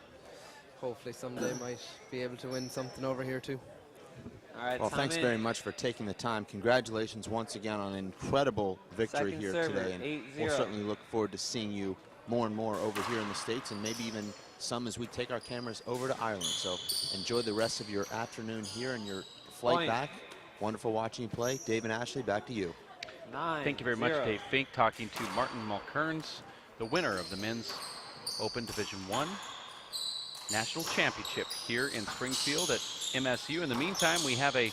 hopefully someday might be able to win something over here too. All right, well, thanks very much for taking the time. Congratulations once again on an incredible victory Second here server, today, and 8-0. we'll certainly look forward to seeing you more and more over here in the States, and maybe even some as we take our cameras over to Ireland. So enjoy the rest of your afternoon here and your flight back. Wonderful watching you play. Dave and Ashley, back to you. 9-0. Thank you very much, Dave Fink, talking to Martin Mulkerns, the winner of the Men's Open Division I National Championship here in Springfield at MSU. In the meantime, we have a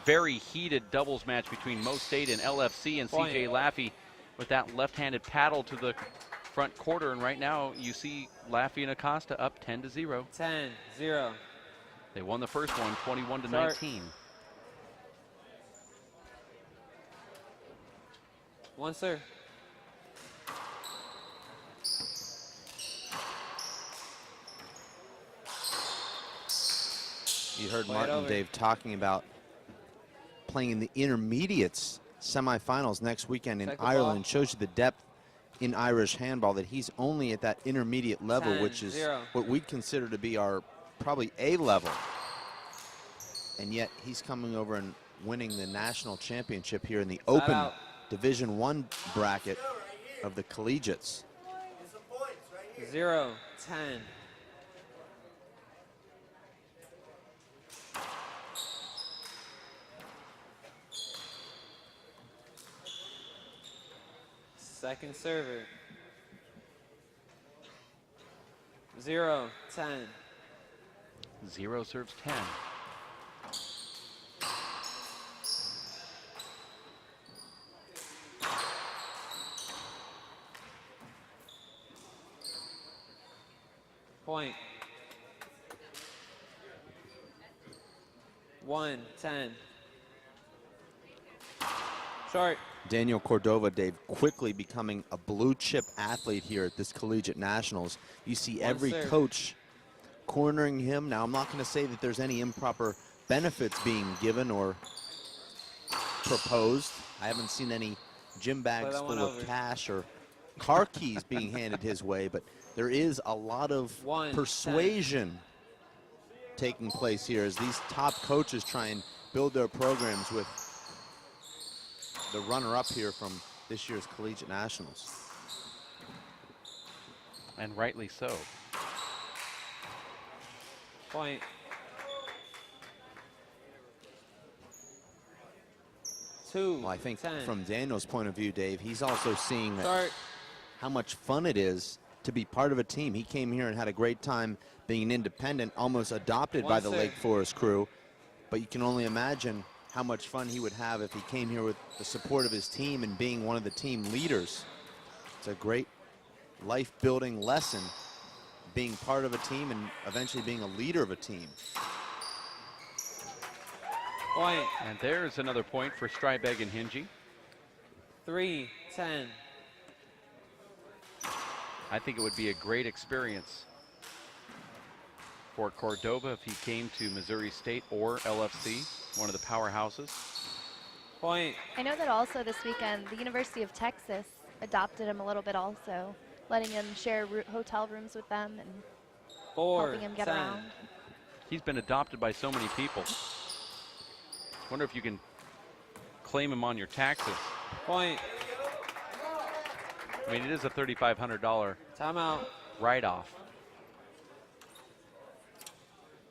very heated doubles match between Mo State and LFC, and CJ Laffey with that left-handed paddle to the front quarter. And right now, you see Laffey and Acosta up 10-0. 10-0. They won the first one, 21-19. One, sir. You heard Martin and Dave talking about playing in the intermediates semifinals next weekend in Ireland. Shows you the depth in Irish handball, that he's only at that intermediate level, which is what we'd consider to be our probably A level. And yet he's coming over and winning the national championship here in the Open Division I bracket of the collegiates. 0-10. Second server. 0-10. 0 serves 10. Point. 1-10. Short. Daniel Cordova, Dave, quickly becoming a blue chip athlete here at this collegiate nationals. You see every serve. coach cornering him. Now, I'm not going to say that there's any improper benefits being given or proposed. I haven't seen any gym bags that one full of over. cash or car keys being handed his way, but there is a lot of 1-10. persuasion taking place here as these top coaches try and build their programs with the runner-up here from this year's collegiate nationals. And rightly so. Point. 2-10. Well, I think from Daniel's point of view, Dave, he's also seeing that Start. how much fun it is to be part of a team. He came here and had a great time being an independent, almost adopted by the serve. Lake Forest crew. But you can only imagine how much fun he would have if he came here with the support of his team and being one of the team leaders. It's a great life-building lesson, being part of a team and eventually being a leader of a team. Point. And there's another point for Streibig and Hingey. 3-10. I think it would be a great experience for Cordova if he came to Missouri State or LFC, one of the powerhouses. Point. I know that also this weekend, the University of Texas adopted him a little bit also, letting him share hotel rooms with them and helping him get 4-10. around. He's been adopted by so many people. Wonder if you can claim him on your taxes. Point. I mean, it is a $3,500 Timeout. write-off.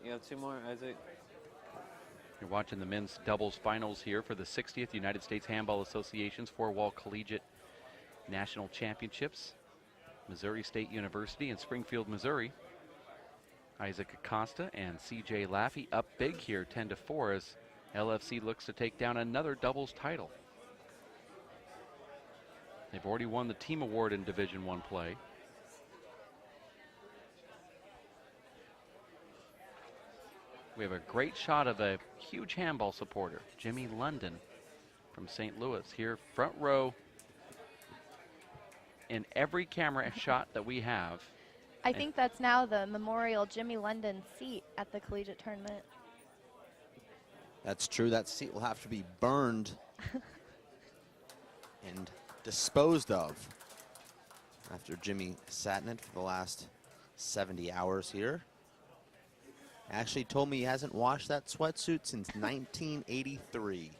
You have 2 more, Isaac. You're watching the men's doubles finals here for the 60th United States Handball Association's four-wall collegiate national championships. Missouri State University in Springfield, Missouri. Isaac Acosta and CJ Laffey up big here, 10-4, as LFC looks to take down another doubles title. They've already won the team award in Division I play. We have a great shot of a huge handball supporter, Jimmy London from St. Louis, here front row in every camera shot that we have. I think that's now the memorial Jimmy London seat at the collegiate tournament. That's true. That seat will have to be burned and disposed of after Jimmy sat in it for the last 70 hours here. Actually told me he hasn't washed that sweatsuit since 1983.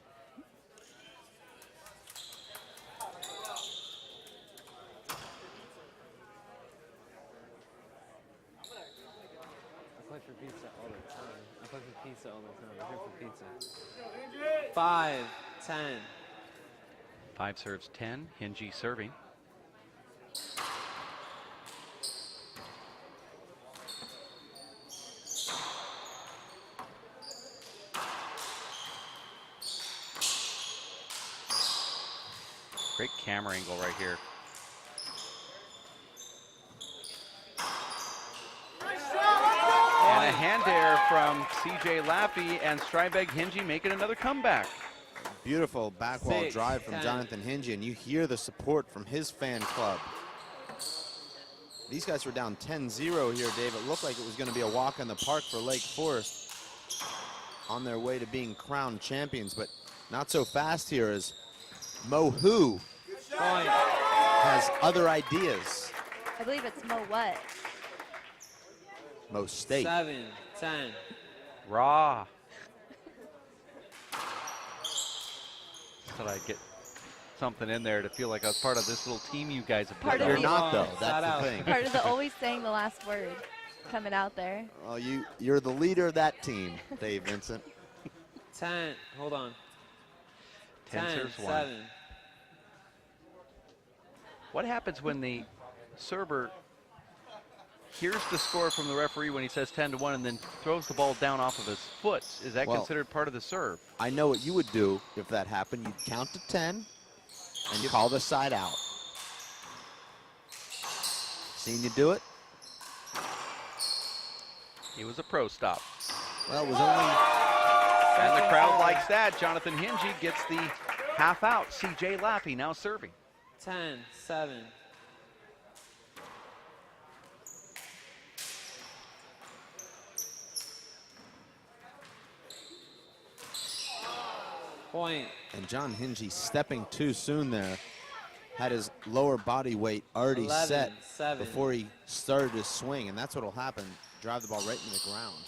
I play for pizza all the time. I play for pizza all the time. I'm here for pizza. 5-10. 5 serves 10, Hingey serving. Great camera angle right here. And a hand air from CJ Laffey, and Streibig Hingey making another comeback. Beautiful back wall 6, drive from 10. Jonathan Hingey, and you hear the support from his fan club. These guys were down 10-0 here, Dave. It looked like it was going to be a walk in the park for Lake Forest on their way to being crowned champions, but not so fast here as Mo Hu Point. has other ideas. I believe it's Mo what? Mo State. 7-10. Raw. Thought I'd get something in there to feel like I was part of this little team you guys have Part put of You're the- together. not, though. Shout That's out. the thing. Part of the always saying the last word coming out there. Well, you're the leader of that team, Dave Vincent. 10. Hold on. 10 serves 1. 7. What happens when the server hears the score from the referee when he says 10-1 and then throws the ball down off of his foot? Is that Well, considered part of the serve? I know what you would do if that happened. You'd count to 10 and call the side out. Seen you do it? It was a pro stop. Well, it was only... And the crowd likes that. Jonathan Hingey gets the half out. CJ Laffey now serving. 10-7. Point. And John Hingey stepping too soon there. Had his lower body weight already set 11-7. before he started his swing, and that's what will happen. Drive the ball right into the ground.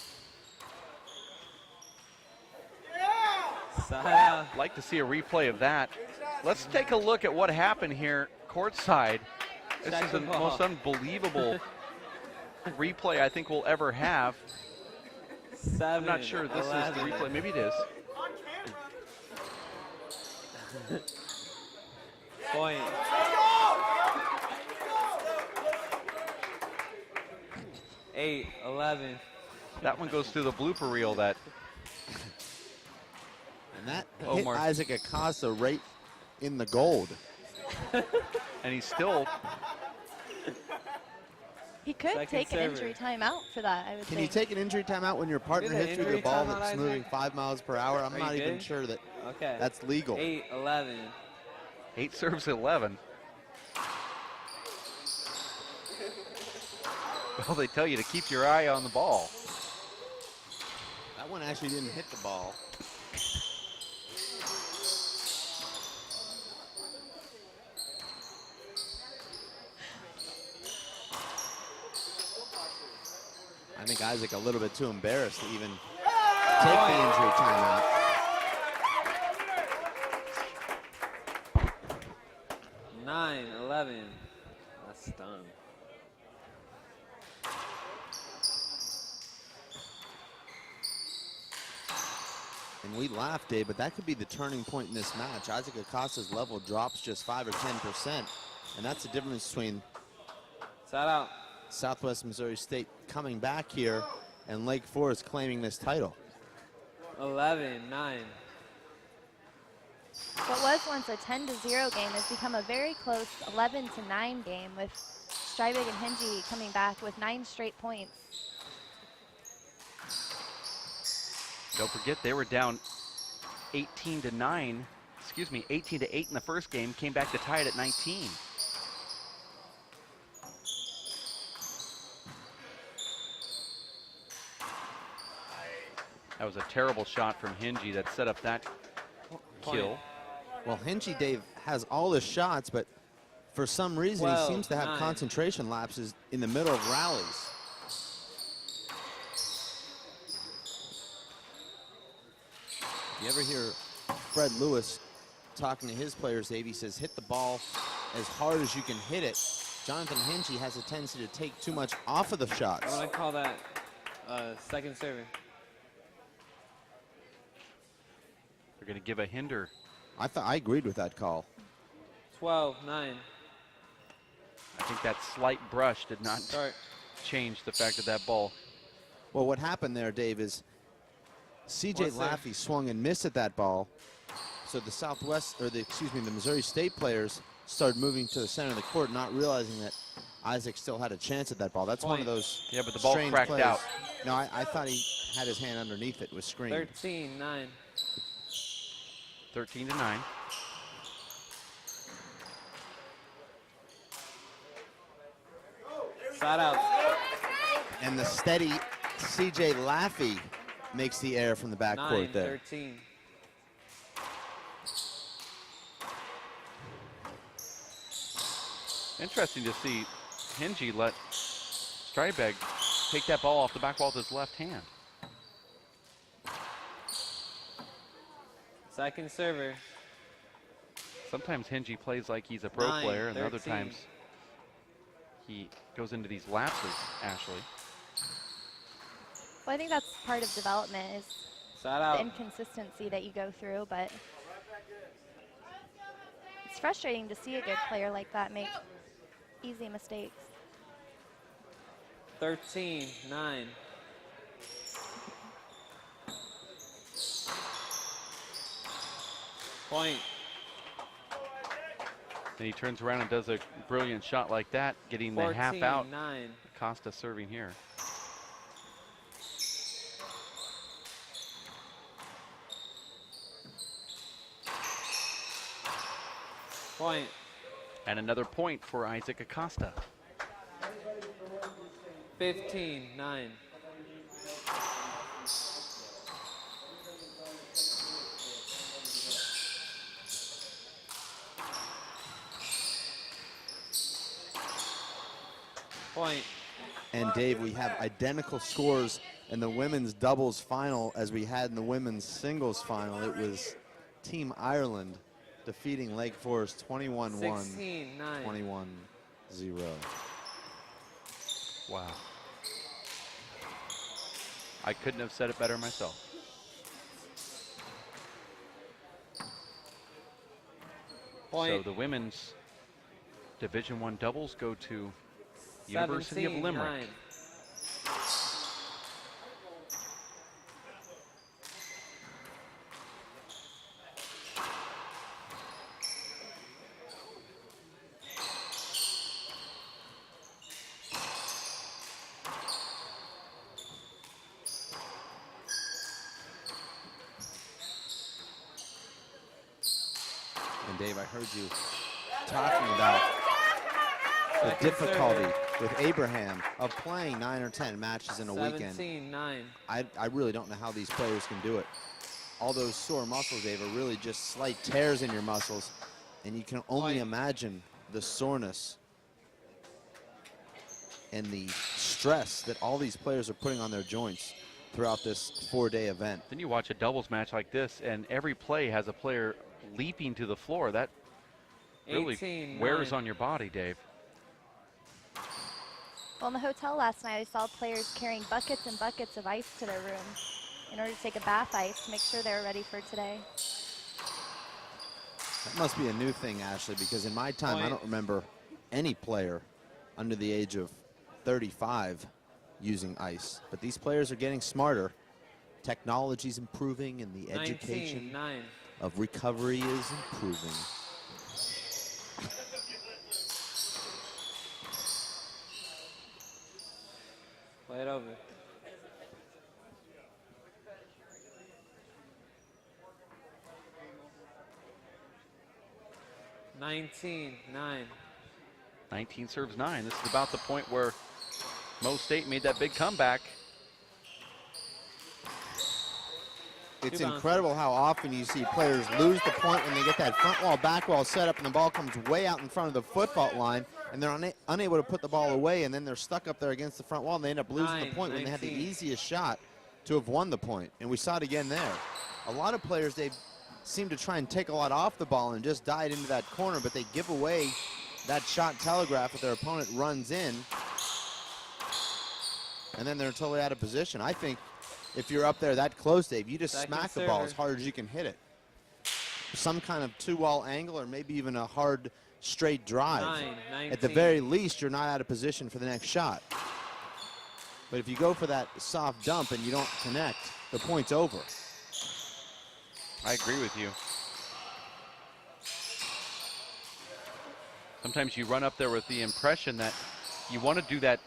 Side out. Like to see a replay of that. Let's take a look at what happened here courtside. This Check is the the ball. most unbelievable replay I think we'll ever have. 7. I'm not sure this is the replay. Maybe it is. Point. 8-11. That one goes through the blooper reel. That And that hit Omar. Isaac Acosta right in the gold. and he's still. He could Second take an server. injury timeout for that, I would Can think. you take an injury timeout when your partner Get an hits you with a injury ball timeout, that's Isaac? moving 5 miles per hour? I'm Are not you even good? sure that Okay. that's legal. 8-11. 8 serves 11. Well, they tell you to keep your eye on the ball. That one actually didn't hit the ball. I think Isaac a little bit too embarrassed to even take the injury timeout. Nine, 11. That's done. And we laugh, Dave, but that could be the turning point in this match. Isaac Acosta's level drops just 5 or 10%, and that's the difference between Side out. Southwest Missouri State coming back here and Lake Forest claiming this title. 11-9. What was once a 10-0 game has become a very close 11-9 game, with Streibig and Hingey coming back with 9 straight points. Don't forget they were down 18-9. Excuse me, 18-8 in the first game. Came back to tie it at 19. That was a terrible shot from Hingey that set up that kill. Well, Hingey, Dave, has all his shots, but for some reason he 12, seems to have 9. concentration lapses in the middle of rallies. You ever hear Fred Lewis talking to his players, Dave? He says, hit the ball as hard as you can hit it. Jonathan Hingey has a tendency to take too much off of the What shots. do I call that? Second server. They're going to give a hinder. I agreed with that call. 12-9. I think that slight brush did not Start. change the fact that that ball. Well, what happened there, Dave, is CJ What's there? Laffey swung and missed at that ball. So the the Missouri State players started moving to the center of the court, not realizing that Isaac still had a chance at that ball. That's one of Point. those Yeah, but the ball strange cracked plays. out. No, I thought he had his hand underneath it, was screened. 13-9. 13-9. Side out. And the steady CJ Laffey makes the error from the backcourt there. 9-13. Interesting to see Hingey let Streibig take that ball off the back wall with his left hand. Second server. Sometimes Hingey plays like he's a pro 9, player, and other 13. times he goes into these lapses, Ashley. Well, I think that's part of development, is Side the out. inconsistency that you go through, but it's frustrating to see a good player like that make easy mistakes. 13-9. Point. And he turns around and does a brilliant shot like that, getting the half out. 14-9. Acosta serving here. Point. And another point for Isaac Acosta. 15-9. Point. And Dave, we have identical scores in the women's doubles final as we had in the women's singles final. It was Team Ireland defeating Lake Forest 21-1, 16-9. 21-0. Wow. I couldn't have said it better myself. Point. So the women's Division I doubles go to University of Limerick. 17-9. And Dave, I heard you talking about the difficulty with Abraham of playing 9 or 10 matches in a weekend. 17-9. I really don't know how these players can do it. All those sore muscles, Dave, are really just slight tears in your muscles, and you can only imagine the soreness and the stress that all these players are putting on their joints throughout this 4-day event. Then you watch a doubles match like this, and every play has a player leaping to the floor. That really 18-9. wears on your body, Dave. Well, in the hotel last night, I saw players carrying buckets and buckets of ice to their room in order to take a bath ice to make sure they were ready for today. That must be a new thing, Ashley, because in my time, I don't remember any player under the age of 35 using ice. But these players are getting smarter. Technology's improving, and the education 19-9. of recovery is improving. Play it over. $19-9. 19 serves 9. This is about the point where Mo State made that big comeback. It's Two bounces. incredible how often you see players lose the point when they get that front wall, back wall set up, and the ball comes way out in front of the foot fault line, and they're unable to put the ball away, and then they're stuck up there against the front wall, and they end up losing the point when they had the 19. easiest shot to have won the point. And we saw it again there. A lot of players, they seem to try and take a lot off the ball and just dive into that corner, but they give away that shot telegraph if their opponent runs in, and then they're totally out of position. I think if you're up there that close, Dave, you just Second smack the ball server. as hard as you can hit it. Some kind of two-wall angle or maybe even a hard straight drive. 9-19. At the very least, you're not out of position for the next shot. But if you go for that soft dump and you don't connect, the point's over. I agree with you. Sometimes you run up there with the impression that you want to do that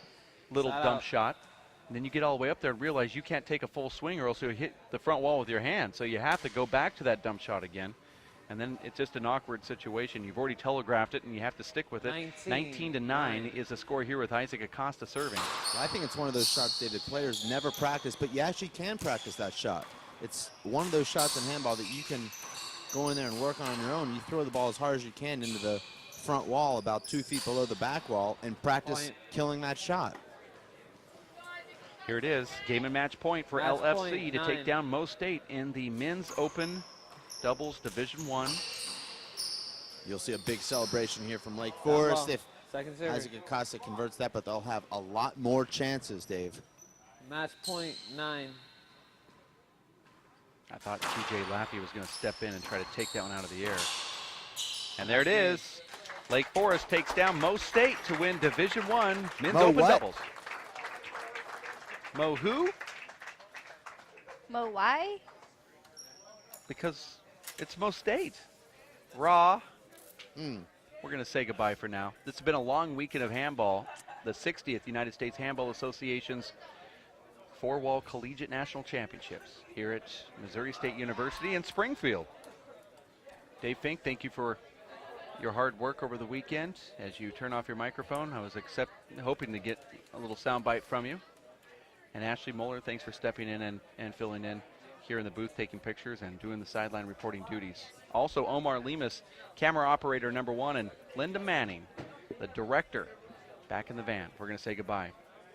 little Side dump out. shot, and then you get all the way up there and realize you can't take a full swing or else you'll hit the front wall with your hand. So you have to go back to that dump shot again. And then it's just an awkward situation. You've already telegraphed it and you have to stick with it. 19-9 is the score here with Isaac Acosta serving. I think it's one of those shots, David, players never practice, but you actually can practice that shot. It's one of those shots in handball that you can go in there and work on your own. You throw the ball as hard as you can into the front wall about 2 feet below the back wall and practice Point. killing that shot. Here it is, game and match point for Match LFC point, to 9. take down Mo State in the Men's Open Doubles Division I. You'll see a big celebration here from Lake Forest ball. if Second serve. Isaac Acosta converts that, but they'll have a lot more chances, Dave. Match point 9. I thought TJ Laffey was going to step in and try to take that one out of the air. And there it is. Lake Forest takes down Mo State to win Division I men's Mo open what? doubles. Mo who? Mo, why? Because it's Mo State. Raw. Mm. We're going to say goodbye for now. This has been a long weekend of handball. The 60th United States Handball Association's four-wall collegiate national championships here at Missouri State University in Springfield. Dave Fink, thank you for your hard work over the weekend. As you turn off your microphone, I was hoping to get a little soundbite from you. And Ashley Moeller, thanks for stepping in and filling in here in the booth, taking pictures and doing the sideline reporting duties. Also, Omar Lemus, camera operator number 1, and Linda Manning, the director, back in the van. We're going to say goodbye.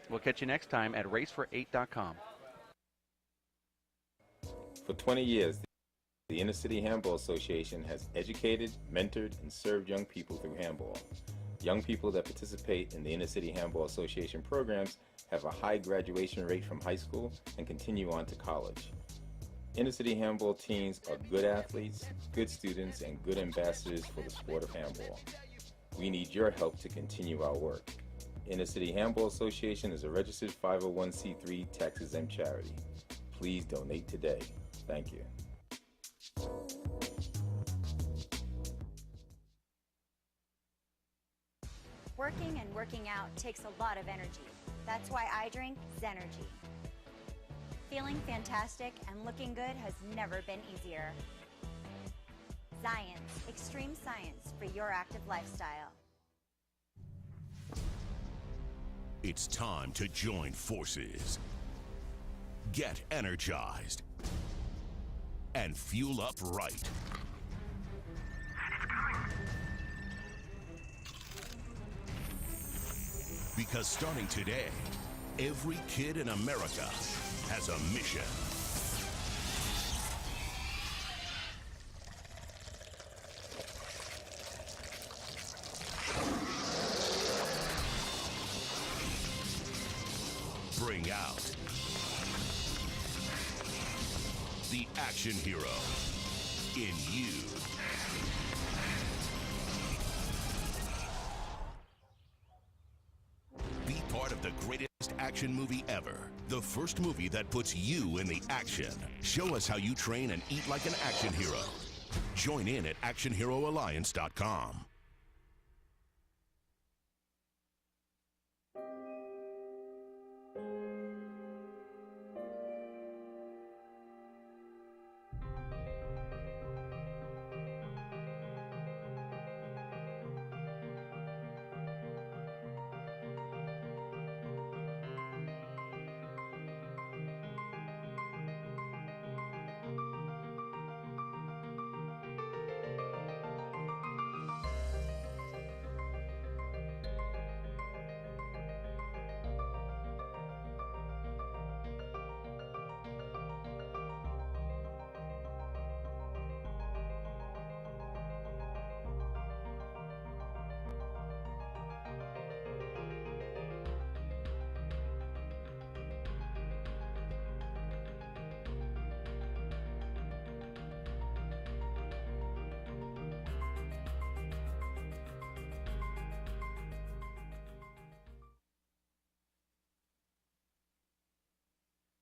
We'll catch you next time at racefor8.com. For 20 years, the Inner City Handball Association has educated, mentored, and served young people through handball. Young people that participate in the Inner City Handball Association programs have a high graduation rate from high school and continue on to college. Inner City Handball teams are good athletes, good students, and good ambassadors for the sport of handball. We need your help to continue our work. Inner City Handball Association is a registered 501c3 tax-exempt charity. Please donate today. Thank you. Working and working out takes a lot of energy. That's why I drink Zenergy. Feeling fantastic and looking good has never been easier. Science, extreme science for your active lifestyle. It's time to join forces. Get energized and fuel up right. Because starting today, every kid in America has a mission. Bring out the action hero in you. Be part of the greatest action movie ever. The first movie that puts you in the action. Show us how you train and eat like an action hero. Join in at actionheroalliance.com.